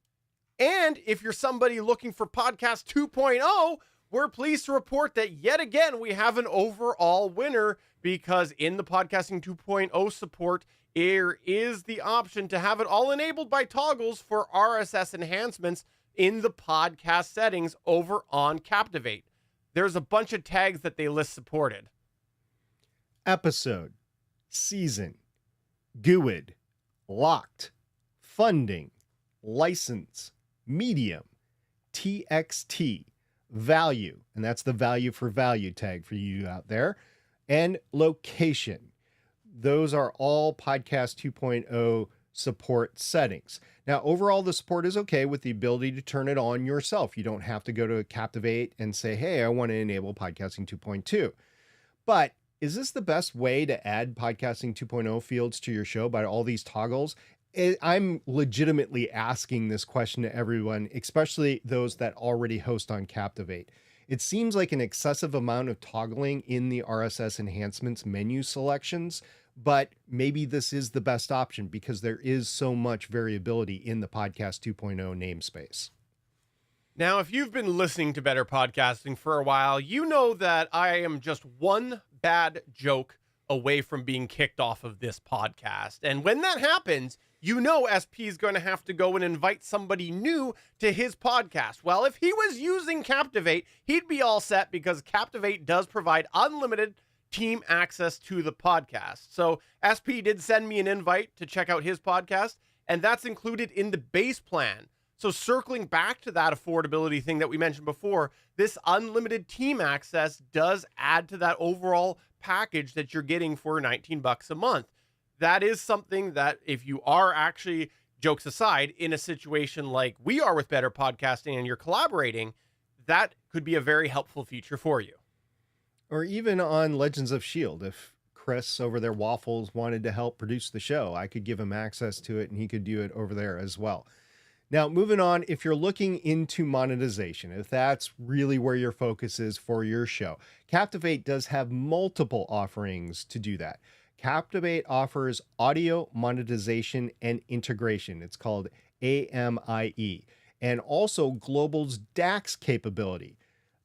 And if you're somebody looking for Podcast 2.0, we're pleased to report that yet again, we have an overall winner, because in the Podcasting 2.0 support, there is the option to have it all enabled by toggles for RSS enhancements in the podcast settings over on Captivate. There's a bunch of tags that they list supported. Episode, season, GUID, locked, funding, license, medium, TXT, value, and that's the value for value tag for you out there, and location. Those are all Podcast 2.0 support settings. Now, overall, the support is okay with the ability to turn it on yourself. You don't have to go to Captivate and say, hey, I want to enable Podcasting 2.2. But is this the best way to add Podcasting 2.0 fields to your show by all these toggles? I'm legitimately asking this question to everyone, especially those that already host on Captivate. It seems like an excessive amount of toggling in the RSS enhancements menu selections, but maybe this is the best option because there is so much variability in the Podcast 2.0 namespace. Now, if you've been listening to Better Podcasting for a while, you know that I am just one bad joke away from being kicked off of this podcast. And when that happens, you know SP is going to have to go and invite somebody new to his podcast. Well, if he was using Captivate, he'd be all set because Captivate does provide unlimited team access to the podcast. So SP did send me an invite to check out his podcast, and that's included in the base plan. So circling back to that affordability thing that we mentioned before, this unlimited team access does add to that overall package that you're getting for $19 a month. That is something that if you are actually, jokes aside, in a situation like we are with Better Podcasting and you're collaborating, that could be a very helpful feature for you. Or even on Legends of S.H.I.E.L.D., if Chris over there, Waffles, wanted to help produce the show, I could give him access to it and he could do it over there as well. Now, moving on, if you're looking into monetization, if that's really where your focus is for your show, Captivate does have multiple offerings to do that. Captivate offers audio monetization and integration. It's called AMIE, and also Global's DAX capability.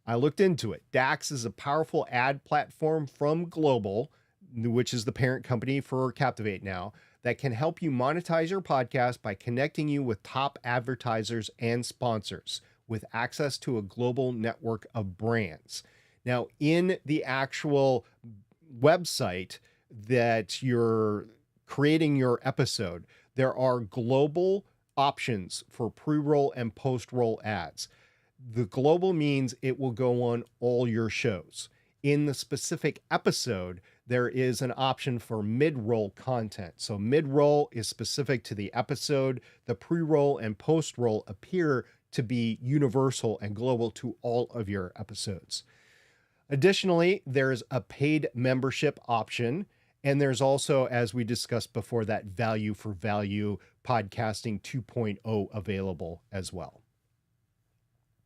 I looked into it. DAX is a powerful ad platform from Global, which is the parent company for Captivate now, that can help you monetize your podcast by connecting you with top advertisers and sponsors with access to a global network of brands. Now, in the actual website that you're creating your episode, there are global options for pre-roll and post-roll ads. The global means it will go on all your shows. In the specific episode, there is an option for mid-roll content. So mid-roll is specific to the episode. The pre-roll and post-roll appear to be universal and global to all of your episodes. Additionally, there's a paid membership option. And there's also, as we discussed before, that value for value podcasting 2.0 available as well.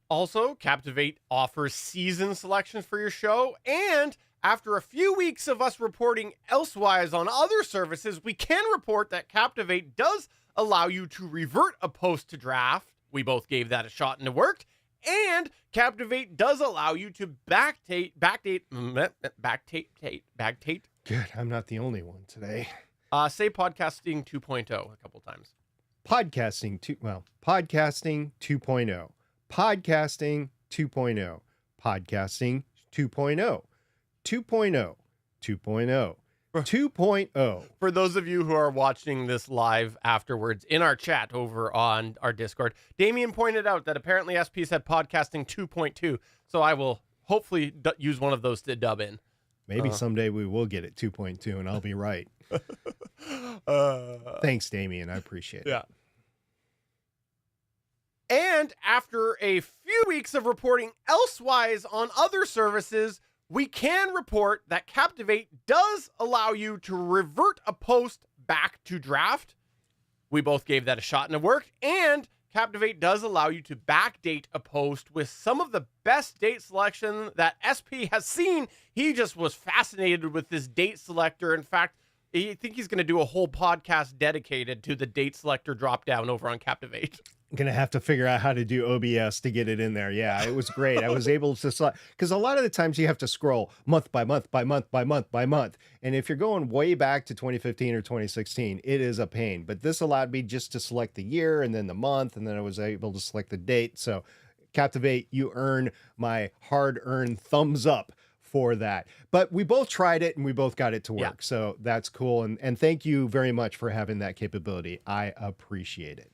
Also, Captivate offers season selections for your show, and after a few weeks of us reporting elsewise on other services, we can report that Captivate does allow you to revert a post to draft. We both gave that a shot and it worked. And Captivate does allow you to backdate. Good, I'm not the only one today. Say podcasting 2.0 a couple times. Podcasting 2.0. Podcasting 2.0. Podcasting 2.0. 2.0. 2.0. 2.0. For those of you who are watching this live afterwards in our chat over on our Discord, Damien pointed out that apparently SP said podcasting 2.2. So I will hopefully use one of those to dub in. Maybe someday we will get it 2.2 and I'll be right. Thanks, Damien. I appreciate it. Yeah. And after a few weeks of reporting elsewise on other services, we can report that Captivate does allow you to revert a post back to draft. We both gave that a shot and it worked. And Captivate does allow you to backdate a post with some of the best date selection that SP has seen. He just was fascinated with this date selector. In fact, I think he's going to do a whole podcast dedicated to the date selector dropdown over on Captivate. I'm going to have to figure out how to do OBS to get it in there. Yeah, it was great. I was able to select, because a lot of the times you have to scroll month by month by month by month by month. And if you're going way back to 2015 or 2016, it is a pain. But this allowed me just to select the year and then the month, and then I was able to select the date. So Captivate, you earn my hard-earned thumbs up for that. But we both tried it and we both got it to work. Yeah. So that's cool. And thank you very much for having that capability. I appreciate it.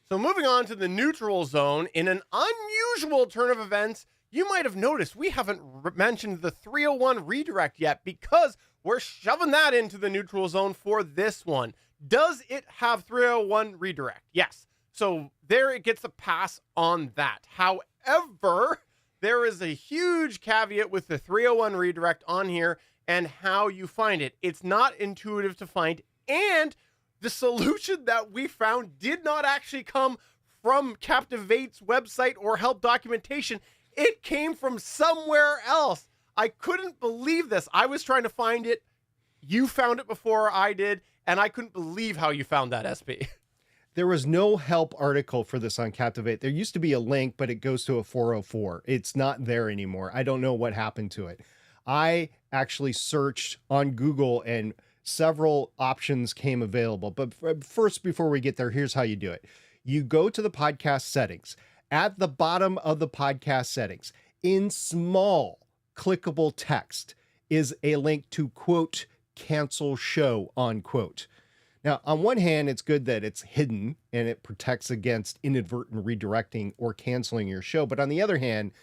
So moving on to the neutral zone, in an unusual turn of events, you might have noticed we haven't mentioned the 301 redirect yet because we're shoving that into the neutral zone for this one. Does it have 301 redirect? Yes. So there it gets a pass on that. However, there is a huge caveat with the 301 redirect on here and how you find it. It's not intuitive to find, and the solution that we found did not actually come from Captivate's website or help documentation. It came from somewhere else. I couldn't believe this. I was trying to find it. You found it before I did, and I couldn't believe how you found that, SP. There was no help article for this on Captivate. There used to be a link, but it goes to a 404. It's not there anymore. I don't know what happened to it. I actually searched on Google and several options came available. But first, before we get there, here's how you do it. You go to the podcast settings. At the bottom of the podcast settings, in small clickable text, is a link to, quote, cancel show, unquote. Now, on one hand, it's good that it's hidden and it protects against inadvertent redirecting or canceling your show. But on the other hand,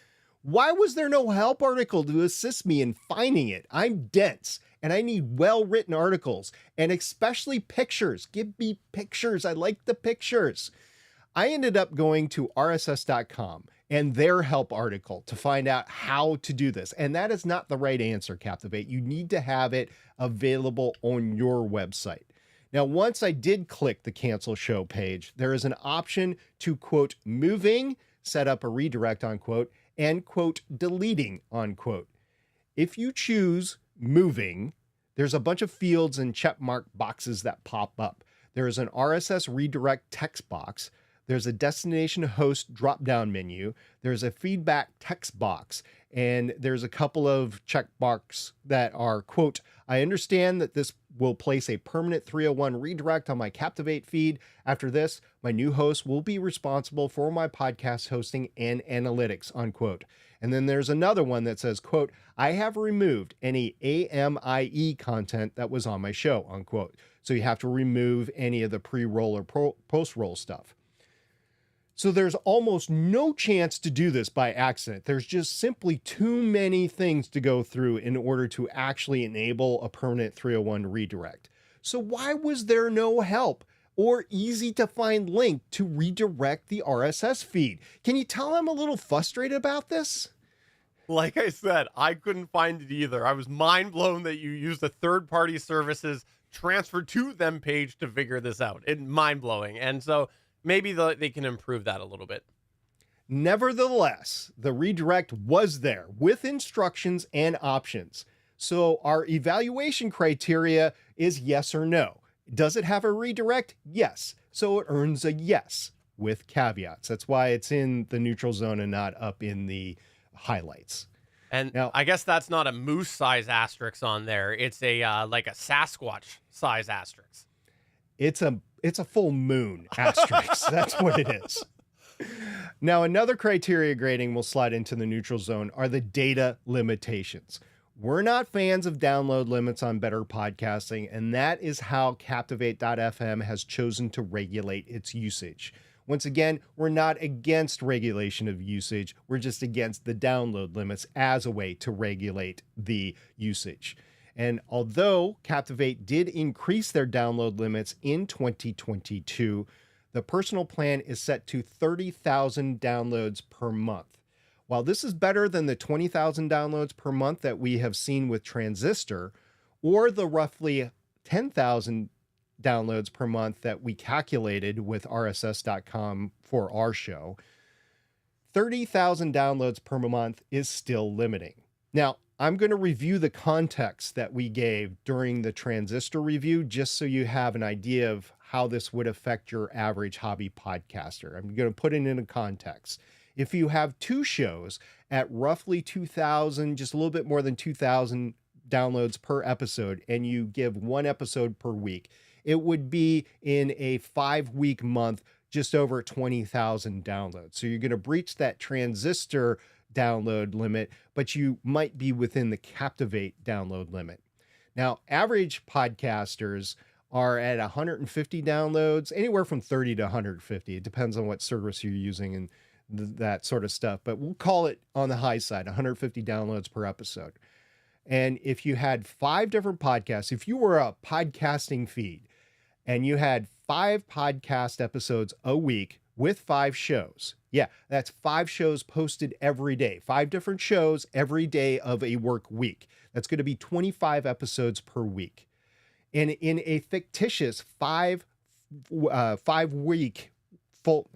why was there no help article to assist me in finding it? I'm dense and I need well-written articles and especially pictures. Give me pictures. I like the pictures. I ended up going to RSS.com and their help article to find out how to do this. And that is not the right answer, Captivate. You need to have it available on your website. Now, once I did click the cancel show page, there is an option to, quote, moving, set up a redirect, unquote, and, quote, deleting, unquote. If you choose moving, there's a bunch of fields and checkmark boxes that pop up. There is an RSS redirect text box. There's a destination host drop-down menu. There's a feedback text box. And there's a couple of check marks that are, quote, I understand that this will place a permanent 301 redirect on my Captivate feed. After this, my new host will be responsible for my podcast hosting and analytics, unquote. And then there's another one that says, quote, I have removed any AMIE content that was on my show, unquote. So you have to remove any of the pre-roll or post-roll stuff. So there's almost no chance to do this by accident. There's just simply too many things to go through in order to actually enable a permanent 301 redirect. So why was there no help or easy to find link to redirect the RSS feed? Can you tell I'm a little frustrated about this? Like I said, I couldn't find it either. I was mind blown that you used a third-party services transfer to them page to figure this out. It's mind blowing. And so maybe they can improve that a little bit. Nevertheless, the redirect was there with instructions and options. So our evaluation criteria is yes or no. Does it have a redirect? Yes. So it earns a yes with caveats. That's why it's in the neutral zone and not up in the highlights. And now, I guess that's not a moose size asterisk on there. It's a like a Sasquatch size asterisk. It's a full moon asterisk. That's what it is. Now, another criteria grading will slide into the neutral zone are the data limitations. We're not fans of download limits on Better Podcasting, and that is how Captivate.fm has chosen to regulate its usage. Once again, we're not against regulation of usage. We're just against the download limits as a way to regulate the usage. And although Captivate did increase their download limits in 2022, the personal plan is set to 30,000 downloads per month. While this is better than the 20,000 downloads per month that we have seen with Transistor, or the roughly 10,000 downloads per month that we calculated with RSS.com for our show, 30,000 downloads per month is still limiting. Now, I'm going to review the context that we gave during the Transistor review, just so you have an idea of how this would affect your average hobby podcaster. I'm going to put it into context. If you have two shows at roughly 2,000, just a little bit more than 2,000 downloads per episode, and you give one episode per week, it would be in a 5-week month, just over 20,000 downloads. So you're going to breach that Transistor download limit, but you might be within the Captivate download limit. Now, average podcasters are at 150 downloads, anywhere from 30 to 150. It depends on what service you're using and that sort of stuff, but we'll call it on the high side, 150 downloads per episode. And if you had 5 different podcasts, if you were a podcasting feed and you had 5 podcast episodes a week with 5 shows, yeah, that's 5 shows posted every day, 5 different shows every day of a work week. That's going to be 25 episodes per week. And in a fictitious 5 week full,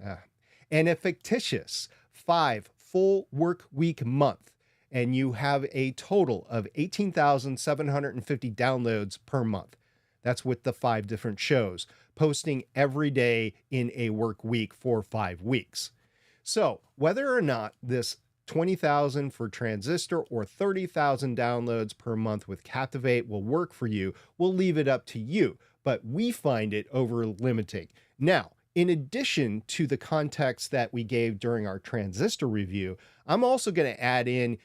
and a fictitious 5 full work week month, and you have a total of 18,750 downloads per month. That's with the 5 different shows. posting every day in a work week for 5 weeks. So whether or not this 20,000 for Transistor or 30,000 downloads per month with Captivate will work for you, we'll leave it up to you, but we find it over limiting. Now, in addition to the context that we gave during our Transistor review, I'm also going to add in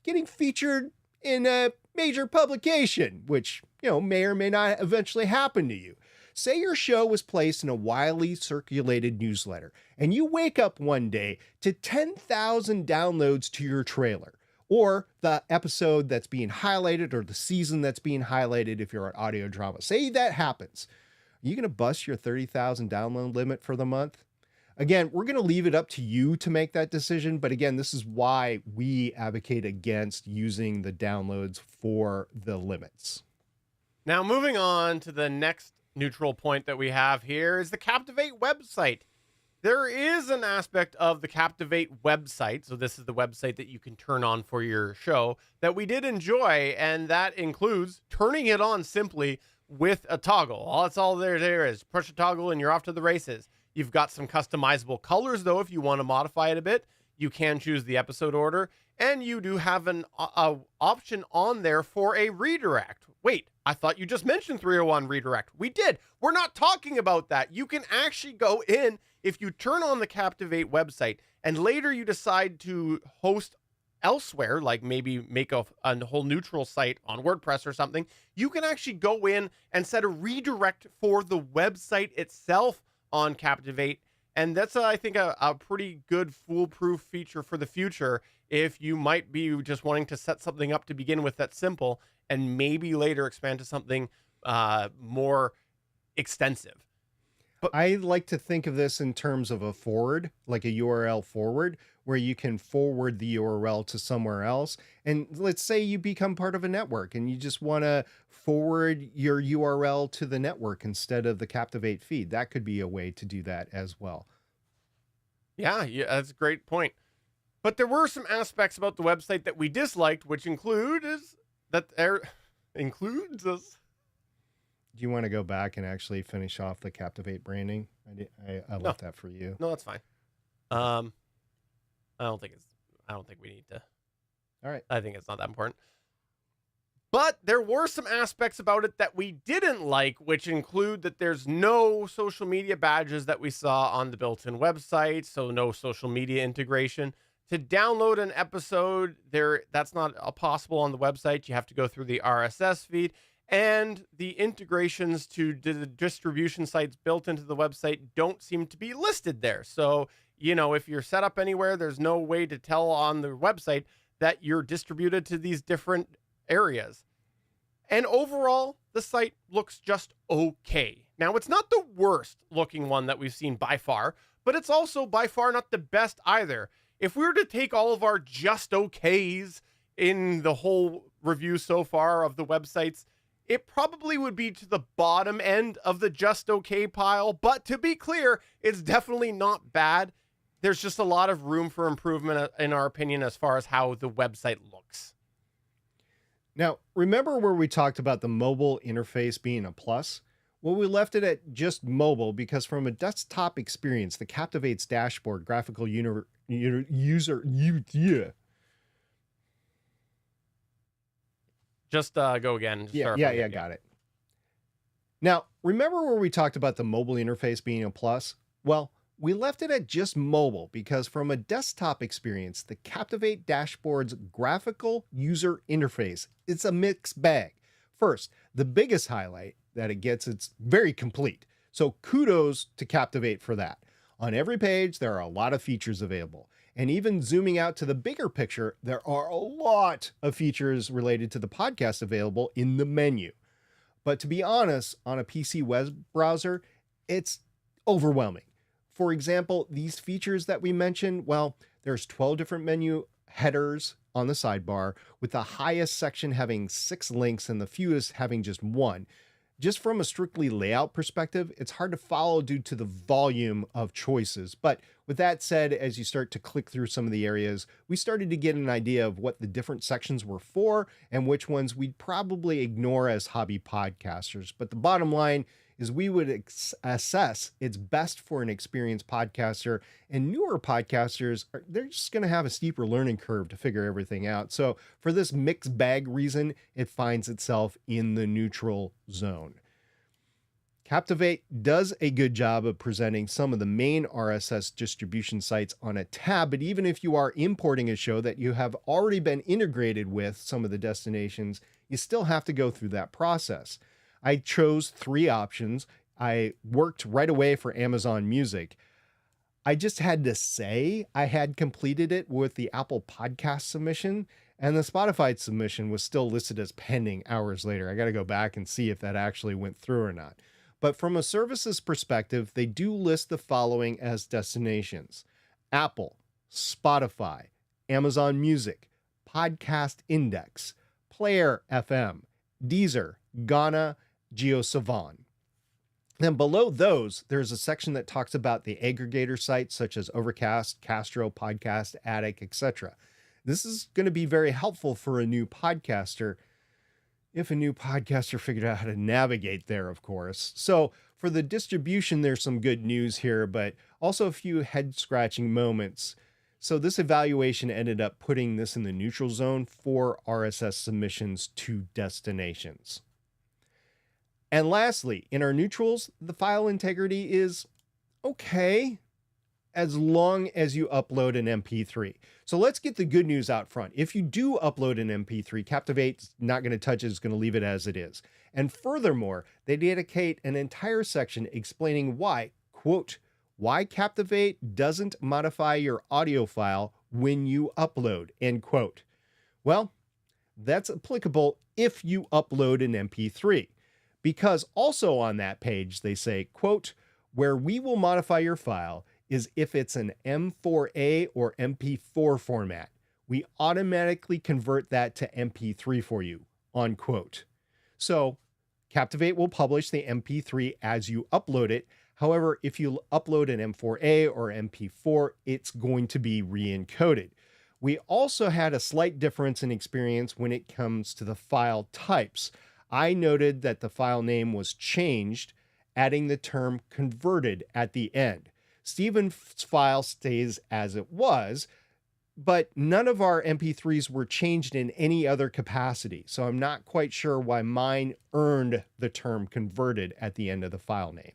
getting featured in a major publication, which, may or may not eventually happen to you. Say your show was placed in a widely circulated newsletter, and you wake up one day to 10,000 downloads to your trailer, or the episode that's being highlighted, or the season that's being highlighted if you're an audio drama. Say that happens. Are you going to bust your 30,000 download limit for the month? Again, we're going to leave it up to you to make that decision. But again, this is why we advocate against using the downloads for the limits. Now, moving on to the next neutral point that we have here is the Captivate website. There is an aspect of the Captivate website, so this is the website that you can turn on for your show, that we did enjoy, and that includes turning it on simply with a toggle. That's all there is. Push a toggle and you're off to the races. You've got some customizable colors, though, if you want to modify it a bit. You can choose the episode order, and you do have an option on there for a redirect. Wait, I thought you just mentioned 301 redirect. We did. We're not talking about that. You can actually go in, if you turn on the Captivate website, and later you decide to host elsewhere, like maybe make a whole neutral site on WordPress or something, you can actually go in and set a redirect for the website itself on Captivate. And that's, I think, a pretty good foolproof feature for the future if you might be just wanting to set something up to begin with that's simple and maybe later expand to something more extensive. But I like to think of this in terms of a forward, like a URL forward, where you can forward the URL to somewhere else. And let's say you become part of a network and you just want to forward your URL to the network instead of the Captivate feed. That could be a way to do that as well. Yeah, that's a great point. But there were some aspects about the website that we disliked, which includes us. Do you want to go back and actually finish off the Captivate branding? I left that for you. No, that's fine. I don't think we need to. All right. I think it's not that important. But there were some aspects about it that we didn't like, which include that there's no social media badges that we saw on the built-in website, so no social media integration. To download an episode, that's not possible on the website. You have to go through the RSS feed. And the integrations to the distribution sites built into the website don't seem to be listed there. So, if you're set up anywhere, there's no way to tell on the website that you're distributed to these different areas. And overall, the site looks just okay. Now, it's not the worst looking one that we've seen by far, but it's also by far not the best either. If we were to take all of our just okays in the whole review so far of the websites, it probably would be to the bottom end of the just okay pile. But to be clear, it's definitely not bad. There's just a lot of room for improvement, in our opinion, as far as how the website looks. Now, remember where we talked about the mobile interface being a plus? Well, we left it at just mobile because from a desktop experience, the Captivate's dashboard graphical user. Just go again. Yeah, got it. Now, remember where we talked about the mobile interface being a plus? Well, we left it at just mobile because from a desktop experience, the Captivate dashboard's graphical user interface, it's a mixed bag. First, the biggest highlight that it gets, it's very complete. So kudos to Captivate for that. On every page, there are a lot of features available. And even zooming out to the bigger picture, there are a lot of features related to the podcast available in the menu. But to be honest, on a PC web browser, it's overwhelming. For example, these features that we mentioned, well, there's 12 different menu headers on the sidebar, with the highest section having 6 links and the fewest having just 1. Just from a strictly layout perspective, it's hard to follow due to the volume of choices. But with that said, as you start to click through some of the areas, we started to get an idea of what the different sections were for and which ones we'd probably ignore as hobby podcasters. But the bottom line is we would assess it's best for an experienced podcaster, and newer podcasters, they're just going to have a steeper learning curve to figure everything out. So for this mixed bag reason, it finds itself in the neutral zone. Captivate does a good job of presenting some of the main RSS distribution sites on a tab, but even if you are importing a show that you have already been integrated with some of the destinations, you still have to go through that process. I chose 3 options. I worked right away for Amazon Music. I just had to say I had completed it with the Apple Podcast submission, and the Spotify submission was still listed as pending hours later. I got to go back and see if that actually went through or not. But from a services perspective, they do list the following as destinations: Apple, Spotify, Amazon Music, Podcast Index, Player FM, Deezer, Ghana, JioSaavn. Then below those, there's a section that talks about the aggregator sites such as Overcast, Castro, Podcast Addict, etc. This is going to be very helpful for a new podcaster, if a new podcaster figured out how to navigate there, of course. So for the distribution, there's some good news here, but also a few head-scratching moments. So this evaluation ended up putting this in the neutral zone for RSS submissions to destinations. And lastly, in our neutrals, the file integrity is okay, as long as you upload an MP3. So let's get the good news out front. If you do upload an MP3, Captivate's not going to touch it, it's going to leave it as it is. And furthermore, they dedicate an entire section explaining why, quote, why Captivate doesn't modify your audio file when you upload, end quote. Well, that's applicable if you upload an MP3, because also on that page, they say, quote, where we will modify your file is if it's an M4A or MP4 format. We automatically convert that to MP3 for you, unquote. So Captivate will publish the MP3 as you upload it. However, if you upload an M4A or MP4, it's going to be re-encoded. We also had a slight difference in experience when it comes to the file types. I noted that the file name was changed, adding the term converted at the end. Stephen's file stays as it was, but none of our MP3s were changed in any other capacity. So I'm not quite sure why mine earned the term converted at the end of the file name.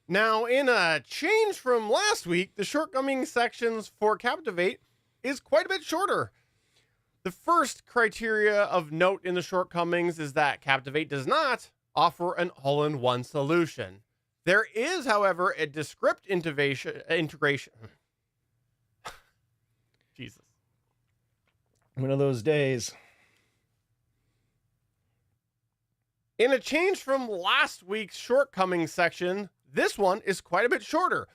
Now, in a change from last week, the shortcomings sections for Captivate is quite a bit shorter. The first criteria of note in the shortcomings is that Captivate does not offer an all-in-one solution. There is, however, a Descript integration. Jesus. One of those days. In a change from last week's shortcomings section, this one is quite a bit shorter.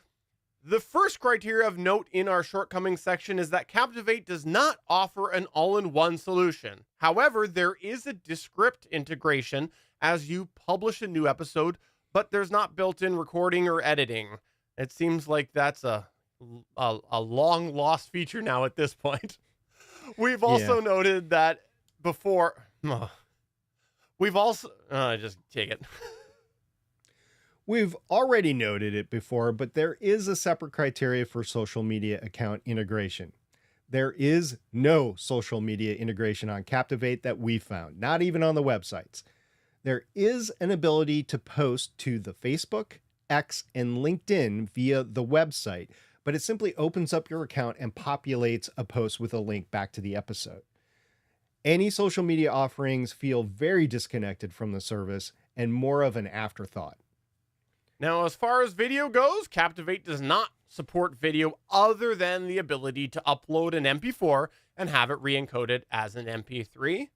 The first criteria of note in our shortcomings section is that Captivate does not offer an all-in-one solution. However, there is a Descript integration as you publish a new episode, but there's not built-in recording or editing. It seems like that's a long-lost feature now at this point. We've also noted that before... We've also... just take it. We've already noted it before, but there is a separate criteria for social media account integration. There is no social media integration on Captivate that we found, not even on the websites. There is an ability to post to the Facebook, X, and LinkedIn via the website, but it simply opens up your account and populates a post with a link back to the episode. Any social media offerings feel very disconnected from the service and more of an afterthought. Now, as far as video goes, Captivate does not support video other than the ability to upload an MP4 and have it re-encoded as an MP3.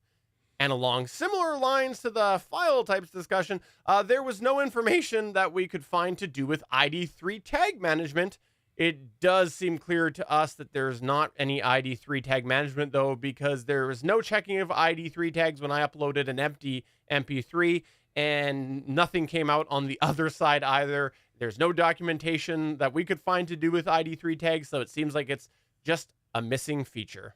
And along similar lines to the file types discussion, there was no information that we could find to do with ID3 tag management. It does seem clear to us that there's not any ID3 tag management, though, because there was no checking of ID3 tags when I uploaded an empty MP3, and nothing came out on the other side either. There's no documentation that we could find to do with ID3 tags, so it seems like it's just a missing feature.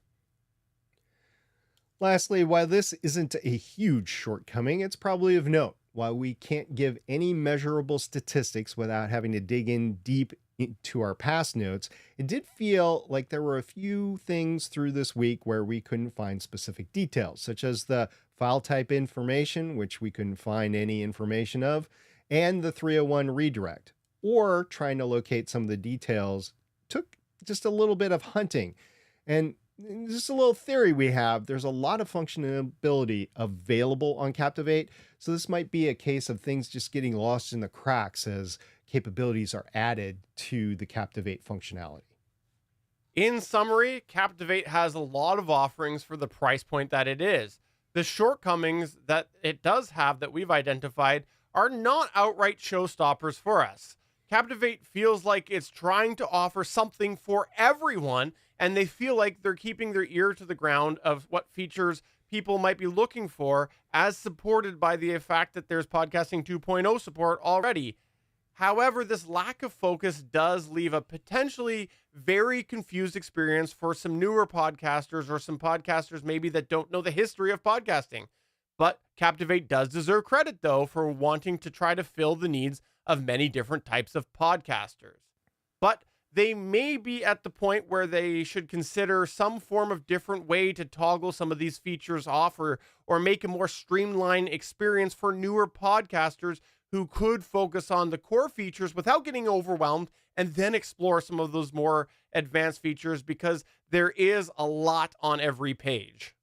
Lastly, while this isn't a huge shortcoming, it's probably of note. while we can't give any measurable statistics without having to dig in deep into our past notes, it did feel like there were a few things through this week where we couldn't find specific details, such as the file type information, which we couldn't find any information of, and the 301 redirect, or trying to locate some of the details took just a little bit of hunting. And just a little theory we have, there's a lot of functionality available on Captivate, so this might be a case of things just getting lost in the cracks as capabilities are added to the Captivate functionality. In summary, Captivate has a lot of offerings for the price point that it is. The shortcomings that it does have that we've identified are not outright showstoppers for us. Captivate feels like it's trying to offer something for everyone, and they feel like they're keeping their ear to the ground of what features people might be looking for, as supported by the fact that there's Podcasting 2.0 support already. However, this lack of focus does leave a potentially very confused experience for some newer podcasters or some podcasters maybe that don't know the history of podcasting. But Captivate does deserve credit, though, for wanting to try to fill the needs of many different types of podcasters. But they may be at the point where they should consider some form of different way to toggle some of these features off, or make a more streamlined experience for newer podcasters who could focus on the core features without getting overwhelmed and then explore some of those more advanced features, because there is a lot on every page.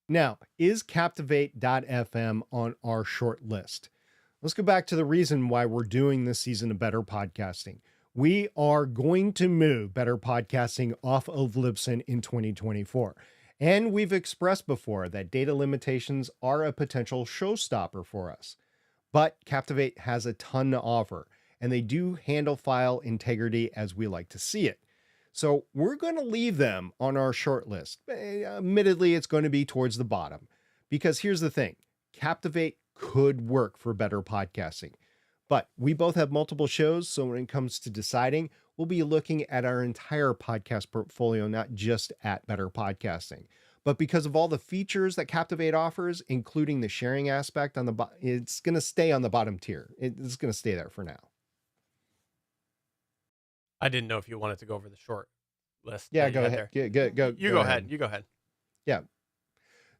Now, is Captivate.fm on our short list? Let's go back to the reason why we're doing this season of Better Podcasting. We are going to move Better Podcasting off of Libsyn in 2024. And we've expressed before that data limitations are a potential showstopper for us. But Captivate has a ton to offer, and they do handle file integrity as we like to see it. So we're going to leave them on our short list. Admittedly, it's going to be towards the bottom, because here's the thing. Captivate could work for Better Podcasting, but we both have multiple shows. So when it comes to deciding, we'll be looking at our entire podcast portfolio, not just at Better Podcasting. But because of all the features that Captivate offers, including the sharing aspect on the it's going to stay on the bottom tier. It's going to stay there for now. I didn't know if you wanted to go over the short list. Yeah, go ahead. Go ahead. You go ahead. Yeah.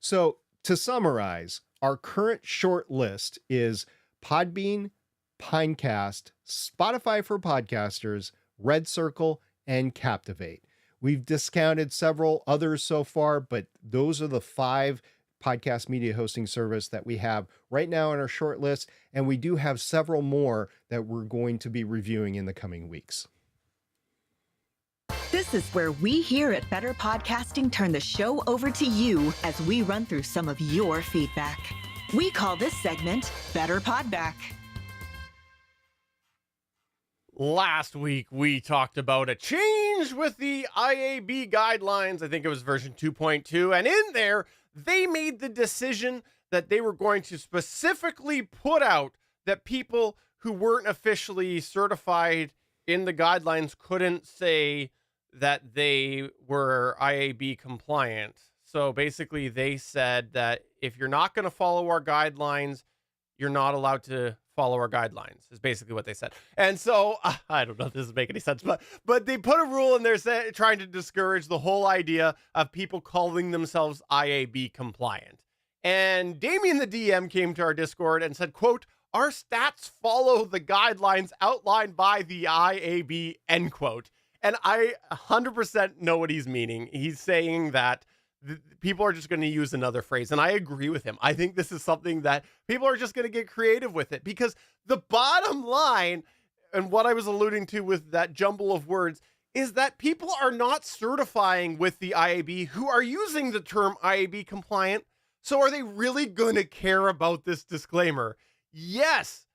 So to summarize, our current short list is Podbean, Pinecast, Spotify for Podcasters, Red Circle, and Captivate. We've discounted several others so far, but those are the 5 podcast media hosting service that we have right now on our short list. And we do have several more that we're going to be reviewing in the coming weeks. This is where we here at Better Podcasting turn the show over to you as we run through some of your feedback. We call this segment Better Podback. Last week, we talked about a change with the IAB guidelines. I think it was version 2.2. And in there, they made the decision that they were going to specifically put out that people who weren't officially certified in the guidelines couldn't say that they were IAB compliant. So basically, they said that if you're not going to follow our guidelines, you're not allowed to follow our guidelines, is basically what they said. And so I don't know if this does make any sense, but they put a rule in there trying to discourage the whole idea of people calling themselves IAB compliant. And Damien the DM came to our Discord and said, quote, "Our stats follow the guidelines outlined by the IAB," end quote. And I 100% know what he's meaning. He's saying that people are just going to use another phrase. And I agree with him. I think this is something that people are just going to get creative with it, because the bottom line, and what I was alluding to with that jumble of words, is that people are not certifying with the IAB who are using the term IAB compliant. So are they really going to care about this disclaimer? Yes,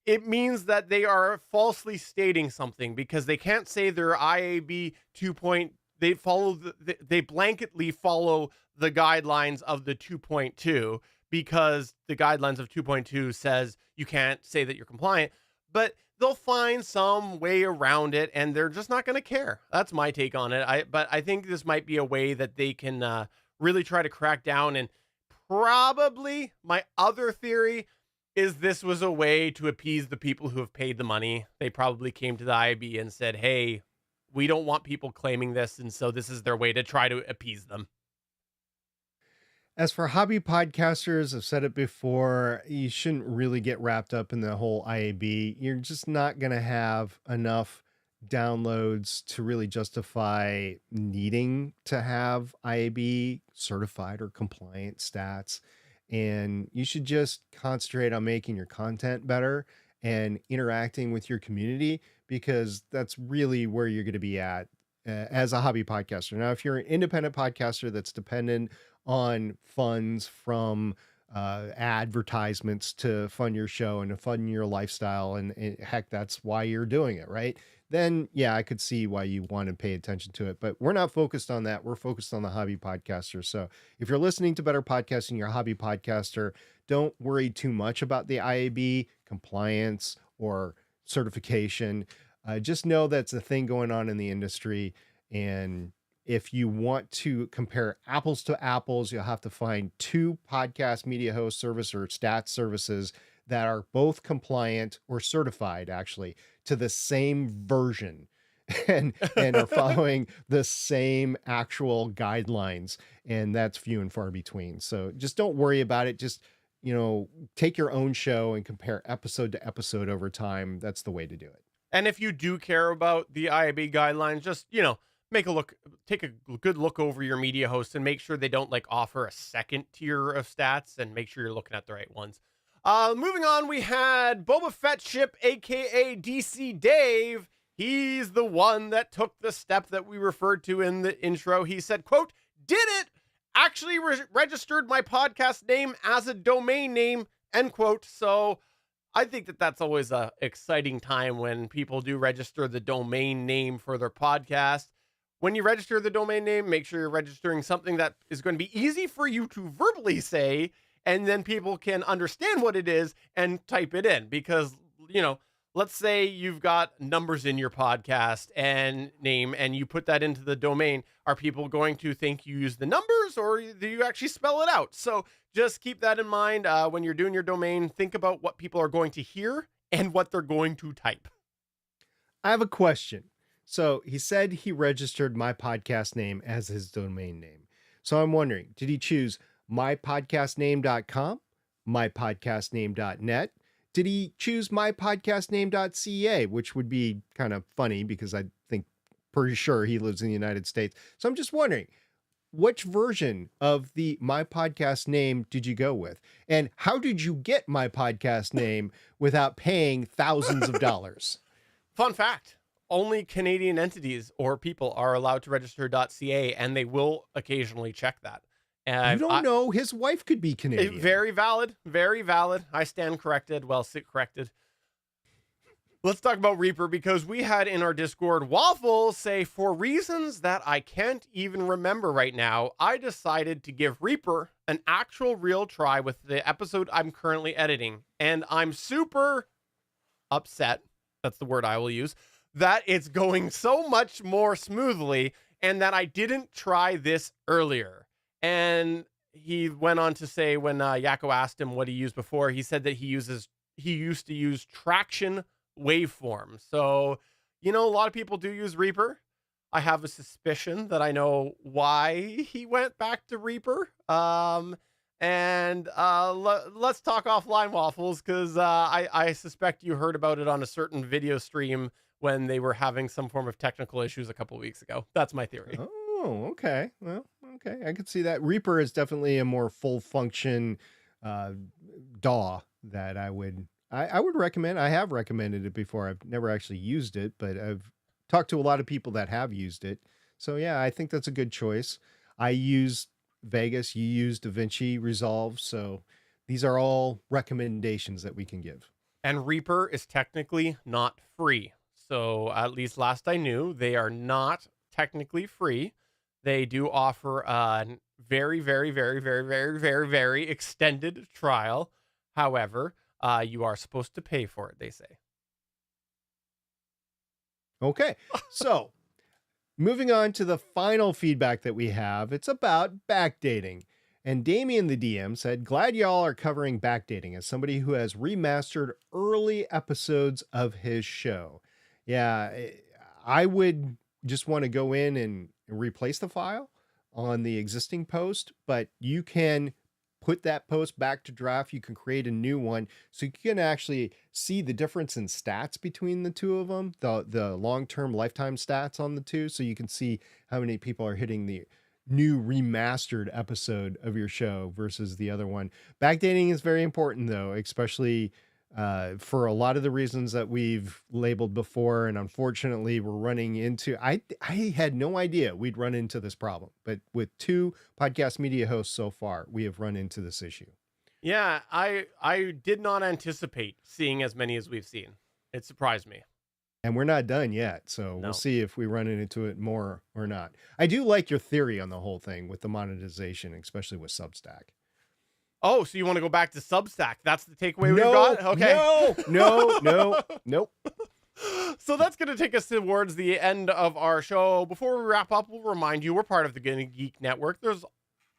it means that they are falsely stating something, because they can't say they're IAB 2. They follow they blanketly follow the guidelines of the 2.2, because the guidelines of 2.2 says you can't say that you're compliant, but they'll find some way around it, and they're just not going to care. That's my take on it. But I think this might be a way that they can really try to crack down and Probably. My other theory is this was a way to appease the people who have paid the money. They probably came to the IAB and said, hey, we don't want people claiming this, and so this is their way to try to appease them. As for hobby podcasters, I've said it before, you shouldn't really get wrapped up in the whole IAB. You're just not going to have enough downloads to really justify needing to have IAB certified or compliant stats. And you should just concentrate on making your content better and interacting with your community, because that's really where you're going to be at as a hobby podcaster. Now, if you're an independent podcaster that's dependent on funds from advertisements to fund your show and to fund your lifestyle, and heck, that's why you're doing it, right? Then yeah, I could see why you want to pay attention to it, but we're not focused on that. We're focused on the hobby podcaster. So if you're listening to Better Podcasting, you're a hobby podcaster, don't worry too much about the IAB compliance or certification. Just know that's a thing going on in the industry. And if you want to compare apples to apples, you'll have to find two podcast media host service or stats services that are both compliant or certified actually to the same version and are following the same actual guidelines. And that's few and far between. So just don't worry about it. Just, take your own show and compare episode to episode over time. That's the way to do it. And if you do care about the IAB guidelines, just, take a good look over your media host and make sure they don't offer a second tier of stats, and make sure you're looking at the right ones. Moving on, we had Boba Fett Ship, aka DC Dave. He's the one that took the step that we referred to in the intro. He said, quote, did it, actually registered my podcast name as a domain name, end quote. So I think that that's always a exciting time when people do register the domain name for their podcast. When you register the domain name, make sure you're registering something that is going to be easy for you to verbally say, and then people can understand what it is and type it in. Because, let's say you've got numbers in your podcast and name, and you put that into the domain. Are people going to think you use the numbers, or do you actually spell it out? So just keep that in mind when you're doing your domain. Think about what people are going to hear and what they're going to type. I have a question. So he said he registered my podcast name as his domain name. So I'm wondering, did he choose mypodcastname.com, mypodcastname.net? Did he choose mypodcastname.ca, which would be kind of funny because I think pretty sure he lives in the United States. So I'm just wondering, which version of the My Podcast name did you go with? And how did you get my podcast name without paying thousands of dollars? Fun fact. Only Canadian entities or people are allowed to register .ca, and they will occasionally check that. You don't know. His wife could be Canadian. Very valid. Very valid. I stand corrected. Well, sit corrected. Let's talk about Reaper, because we had in our Discord Waffle say, for reasons that I can't even remember right now, I decided to give Reaper an actual real try with the episode I'm currently editing. And I'm super upset. That's the word I will use. That it's going so much more smoothly, and that I didn't try this earlier. And he went on to say, when Yakko asked him what he used before, he said that he used to use Traction waveform. So, a lot of people do use Reaper. I have a suspicion that I know why he went back to Reaper. Let's talk offline, Waffles, because I suspect you heard about it on a certain video stream when they were having some form of technical issues a couple of weeks ago. That's my theory. Oh, okay. Well, okay. I could see that. Reaper is definitely a more full function DAW that I would recommend. I have recommended it before. I've never actually used it, but I've talked to a lot of people that have used it. So yeah, I think that's a good choice. I use Vegas, you use DaVinci Resolve. So these are all recommendations that we can give. And Reaper is technically not free. So at least last I knew, they are not technically free. They do offer a very, very, very, very, very, very, very extended trial. However, you are supposed to pay for it, they say. Okay. So moving on to the final feedback that we have, it's about backdating. And Damien the DM said, glad y'all are covering backdating as somebody who has remastered early episodes of his show. Yeah, I would just want to go in and replace the file on the existing post, but you can put that post back to draft. You can create a new one so you can actually see the difference in stats between the two of them, the long-term lifetime stats on the two. So you can see how many people are hitting the new remastered episode of your show versus the other one. Backdating is very important though, especially for a lot of the reasons that we've labeled before. And unfortunately we're running into, I had no idea we'd run into this problem, but with 2 podcast media hosts so far, we have run into this issue. Yeah, I did not anticipate seeing as many as we've seen. It surprised me. And we're not done yet, so we'll see if we run into it more or not. I do like your theory on the whole thing with the monetization, especially with Substack. Oh, so you want to go back to Substack? That's the takeaway we've got? Okay. Nope. So that's going to take us towards the end of our show. Before we wrap up, we'll remind you we're part of the Gonna Geek Network. There's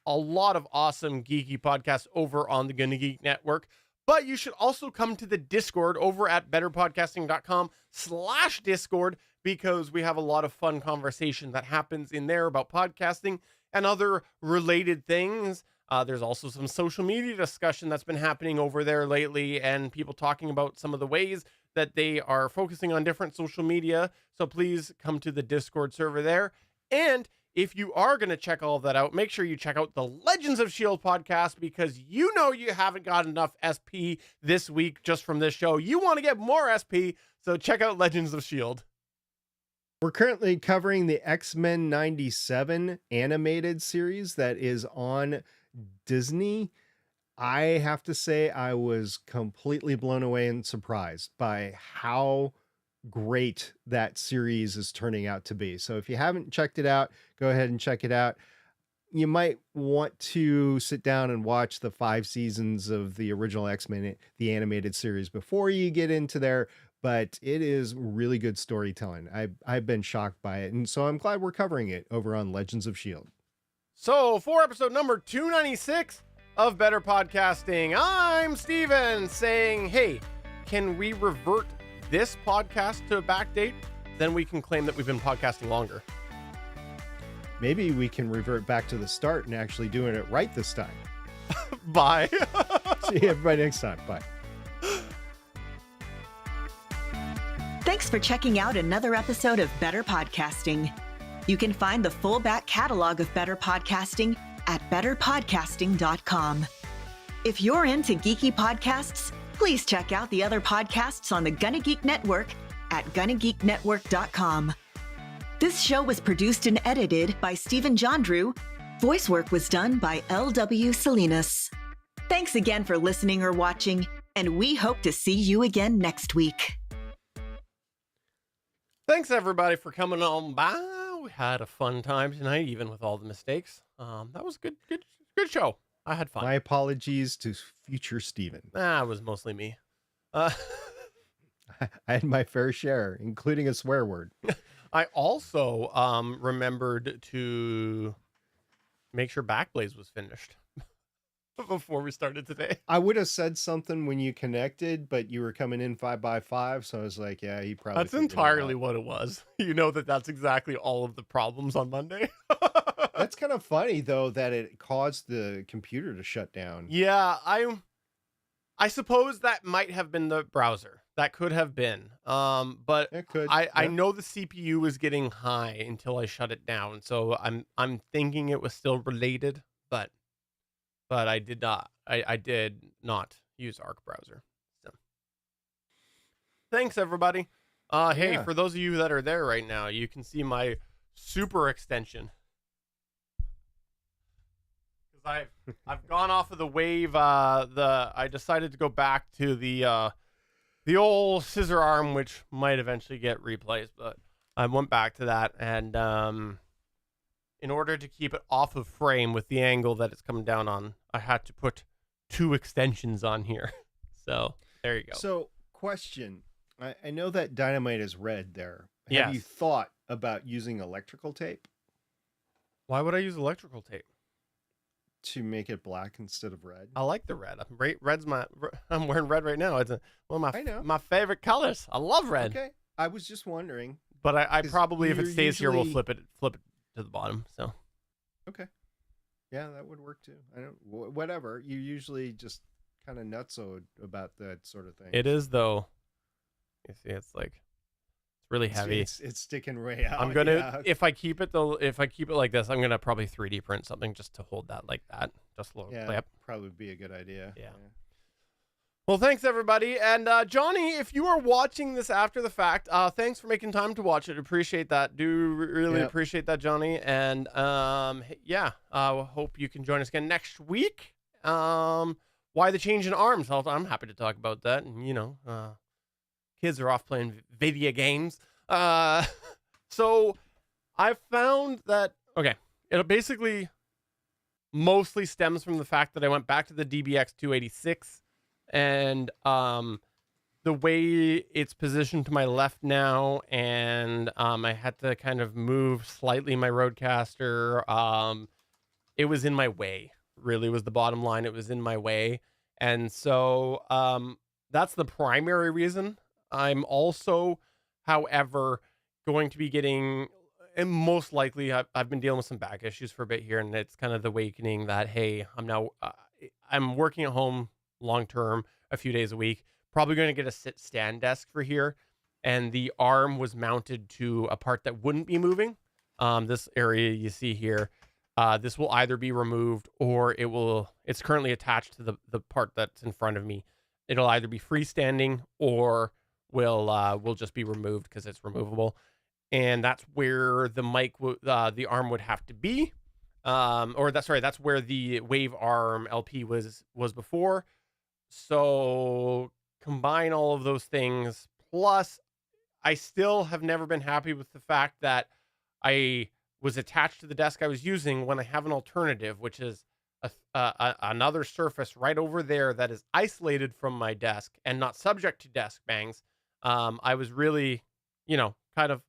a lot of awesome geeky podcasts over on the Gonna Geek Network. But you should also come to the Discord over at betterpodcasting.com/Discord because we have a lot of fun conversation that happens in there about podcasting and other related things. There's also some social media discussion that's been happening over there lately and people talking about some of the ways that they are focusing on different social media. So please come to the Discord server there. And if you are going to check all of that out, make sure you check out the Legends of S.H.I.E.L.D. podcast because you know you haven't got enough SP this week just from this show. You want to get more SP, so check out Legends of S.H.I.E.L.D. We're currently covering the X-Men 97 animated series that is on Disney. I have to say I was completely blown away and surprised by how great that series is turning out to be. So if you haven't checked it out, go ahead and check it out. You might want to sit down and watch the 5 seasons of the original X-Men, the animated series, before you get into there, but it is really good storytelling. I've been shocked by it, and so I'm glad we're covering it over on Legends of S.H.I.E.L.D. So for episode number 296 of Better Podcasting, I'm Steven saying, hey, can we revert this podcast to a backdate? Then we can claim that we've been podcasting longer. Maybe we can revert back to the start and actually doing it right this time. Bye. See you everybody next time. Bye. Thanks for checking out another episode of Better Podcasting. You can find the full back catalog of Better Podcasting at betterpodcasting.com. If you're into geeky podcasts, please check out the other podcasts on the Gonna Geek Network at gonnageeknetwork.com. This show was produced and edited by Stephen Jondrew. Voice work was done by L.W. Salinas. Thanks again for listening or watching, and we hope to see you again next week. Thanks everybody for coming on by. We had a fun time tonight, even with all the mistakes. That was good show. I had fun. My apologies to future Steven. It was mostly me. I had my fair share, including a swear word. I also remembered to make sure Backblaze was finished before we started today. I would have said something when you connected, but you were coming in 5x5, so I was like, yeah, he probably... That's entirely what it was. You know that's exactly all of the problems on Monday. That's kind of funny, though, that it caused the computer to shut down. Yeah, I suppose that might have been the browser. That could have been. But it could. I know the CPU was getting high until I shut it down. So I'm thinking it was still related, but I did not. I did not use Arc browser. So thanks everybody. Hey, for those of you that are there right now, you can see my super extension. I've gone off of the wave. I decided to go back to the old scissor arm, which might eventually get replaced, but I went back to that, and in order to keep it off of frame with the angle that it's coming down on, I had to put 2 extensions on here. So there you go. So question, I know that Dynamite is red there. Yes. Have you thought about using electrical tape? Why would I use electrical tape? to make it black instead of red. I like the red. I'm wearing red right now. It's one of I know. my favorite colors. I love red. Okay, I was just wondering. But I 'Cause probably, if it you're stays here, we'll usually- flip it to the bottom. So Okay, yeah, that would work too. I don't whatever. You usually just kind of nutso about that sort of thing. it is though. You see, it's like it's really heavy. It's sticking way out. I'm gonna yeah. if I keep it like this, I'm gonna probably 3D print something just to hold that like that. Just a little Yeah, clip. probably be a good idea. Yeah. Well, thanks everybody, and Johnny, if you are watching this after the fact, thanks for making time to watch it. Appreciate that. Really Yep. appreciate that, Johnny. And hope you can join us again next week. Why the change in arms? I'm happy to talk about that. And kids are off playing video games. So I found that it basically mostly stems from the fact that I went back to the DBX 286. And the way it's positioned to my left now, and I had to kind of move slightly my Rodecaster. It was in my way, really was the bottom line. It was in my way. And so that's the primary reason. I'm also, however, going to be getting, and most likely I've been dealing with some back issues for a bit here, and it's kind of the awakening that, hey, I'm working at home long term, a few days a week, probably going to get a sit stand desk for here, and the arm was mounted to a part that wouldn't be moving. This area you see here, this will either be removed or it's currently attached to the part that's in front of me. It'll either be freestanding or will just be removed because it's removable, and that's where the the arm would have to be, that's where the Wave Arm LP was before. So combine all of those things, plus I still have never been happy with the fact that I was attached to the desk I was using when I have an alternative, which is another surface right over there that is isolated from my desk and not subject to desk bangs. I was really, I've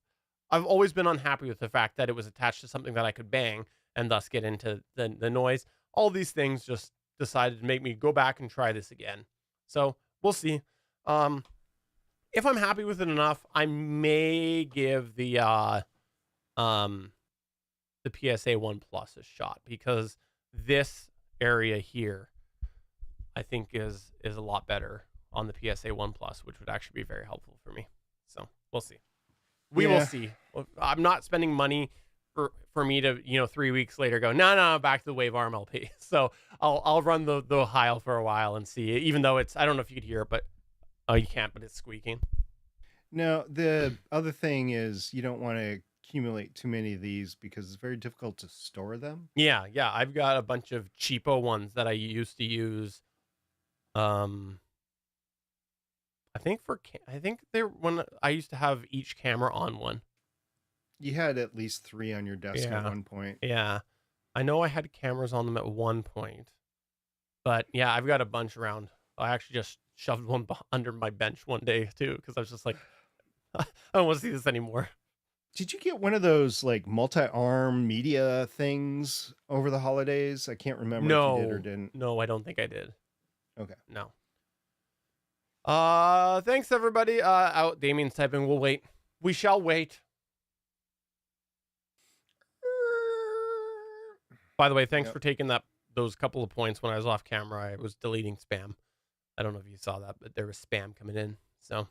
always been unhappy with the fact that it was attached to something that I could bang and thus get into the noise. All these things just decided to make me go back and try this again. So we'll see. If I'm happy with it enough, I may give the PSA 1 Plus a shot, because this area here I think is a lot better on the PSA 1 Plus, which would actually be very helpful for me. So we'll see. We will see. I'm not spending money for me to 3 weeks later go no back to the Wave Arm LP. So I'll run the Heil for a while and see, even though it's, I don't know if you could hear it, but you can't, but it's squeaking. No, the other thing is you don't want to accumulate too many of these because it's very difficult to store them. Yeah, I've got a bunch of cheapo ones that I used to use. I think they're when I used to have each camera on one. You had at least 3 on your desk at one point. Yeah, I know I had cameras on them at one point, but yeah, I've got a bunch around. I actually just shoved one under my bench one day too, because I was just like, I don't want to see this anymore. Did you get one of those like multi-arm media things over the holidays? I can't remember if you did or didn't. No, I don't think I did. Okay. No. Thanks everybody. Damien's typing. We'll wait. We shall wait. By the way, thanks for taking those couple of points when I was off camera. I was deleting spam. I don't know if you saw that, but there was spam coming in. So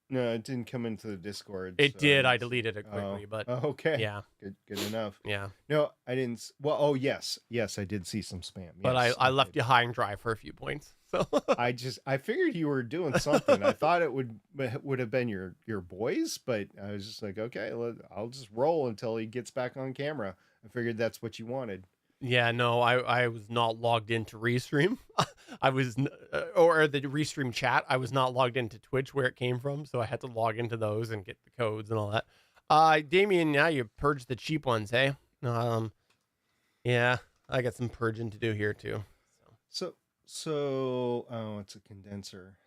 no, it didn't come into the Discord. It did. I deleted it quickly, but okay. Yeah. Good enough. Yeah. No, I didn't. Well, yes, I did see some spam. But yes, I left you high and dry for a few points. So I figured you were doing something. I thought it would have been your boys, but I was just like, okay, I'll just roll until he gets back on camera. I figured that's what you wanted. Yeah, no, I was not logged into Restream. I was, or the Restream chat. I was not logged into Twitch where it came from, so I had to log into those and get the codes and all that. Damien, now you purged the cheap ones, hey? Yeah, I got some purging to do here too. So, it's a condenser.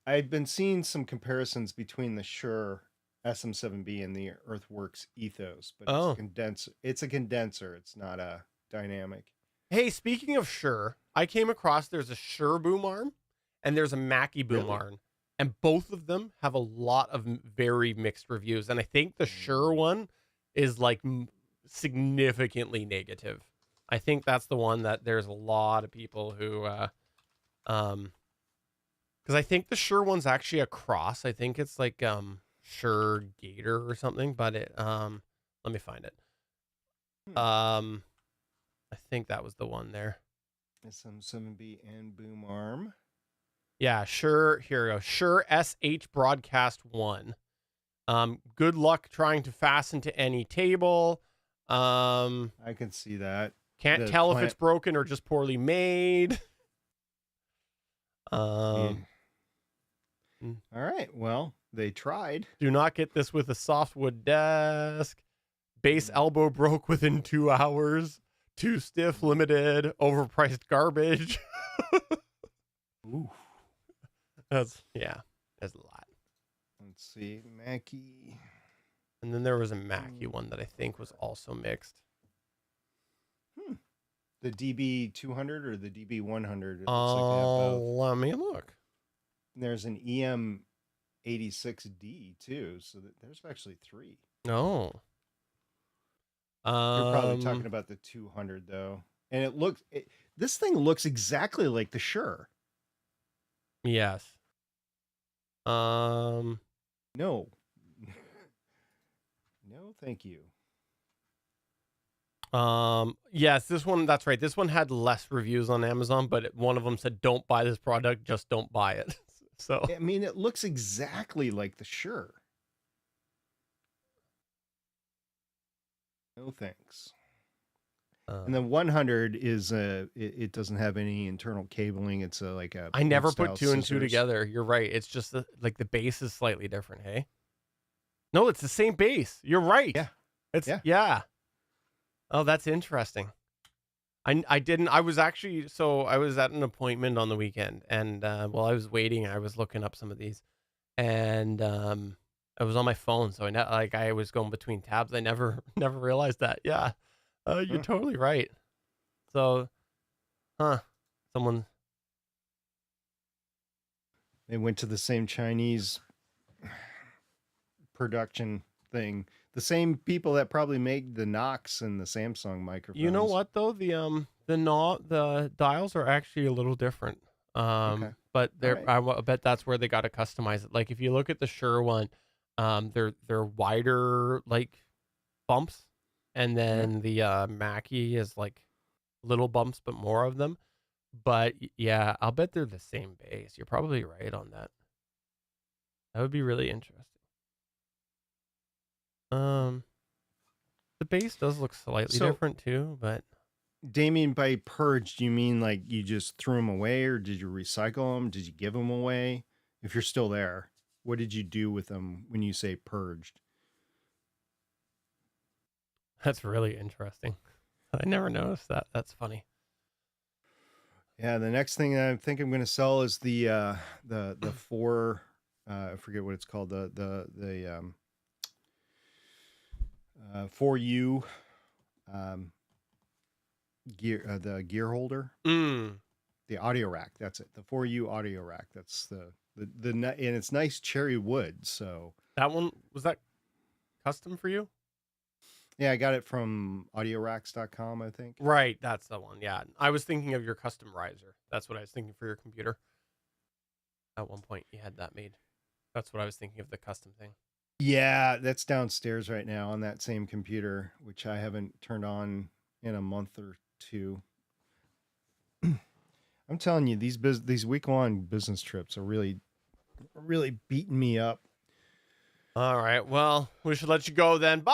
I've been seeing some comparisons between the Shure SM7B and the Earthworks Ethos, but it's a condenser. It's a condenser. It's not a dynamic. Hey, speaking of Shure, I came across there's a Shure boom arm and there's a Mackie boom arm, and both of them have a lot of very mixed reviews. And I think the Shure one is like significantly negative. I think that's the one that there's a lot of people who, because I think the Shure one's actually a cross. I think it's like Shure Gator or something. But it, let me find it. I think that was the one there. SM7B and boom arm. Yeah, Shure. Here we go. Shure SH Broadcast 1. Good luck trying to fasten to any table. I can see that. Can't tell if it's broken or just poorly made. All right. Well, they tried. Do not get this with a softwood desk. Base elbow broke within 2 hours. Too stiff, limited, overpriced garbage. Ooh. There's a lot. Let's see. Mackie. And then there was a Mackie one that I think was also mixed. The DB200 or the DB100? Let me look. There's an EM86D too, so there's actually 3. No. You're probably talking about the 200 though, and this thing looks exactly like the Shure. Yes. No. No, thank you. Yes, this one, that's right. This one had less reviews on Amazon, but one of them said, "Don't buy this product, just don't buy it." So, I mean, it looks exactly like the Shure. No thanks. And the 100 is it doesn't have any internal cabling. It's like a. I never put 2 and 2 together. You're right. It's just like the base is slightly different. Hey. No, it's the same base. You're right. Yeah. Yeah. Oh, that's interesting. I was actually, I was at an appointment on the weekend, and while I was waiting, I was looking up some of these, and I was on my phone, so I was going between tabs. I never realized that. Yeah, you're totally right. So, someone. They went to the same Chinese production thing. The same people that probably made the Knox and the Samsung microphones. You know what though? The dials are actually a little different. But right. I bet that's where they got to customize it. Like if you look at the Shure one, they're wider like bumps, and then the Mackie is like little bumps but more of them. But yeah, I'll bet they're the same base. You're probably right on that. That would be really interesting. The base does look slightly different too, but Damien, by purged, you mean like you just threw them away, or did you recycle them? Did you give them away? If you're still there, what did you do with them when you say purged? That's really interesting. I never noticed that. That's funny. Yeah, the next thing I think I'm going to sell is the 4. I forget what it's called. The 4U gear, the gear holder, the audio rack. That's it. The 4U audio rack. That's the and it's nice cherry wood. So that one, was that custom for you? Yeah, I got it from audioracks.com, I think. Right, that's the one. Yeah, I was thinking of your custom riser. That's what I was thinking for your computer. At one point, you had that made. That's what I was thinking of, the custom thing. Yeah, that's downstairs right now on that same computer, which I haven't turned on in a month or 2. I'm telling you, these week-long business trips are really beating me up. All right, well, we should let you go then. Bye.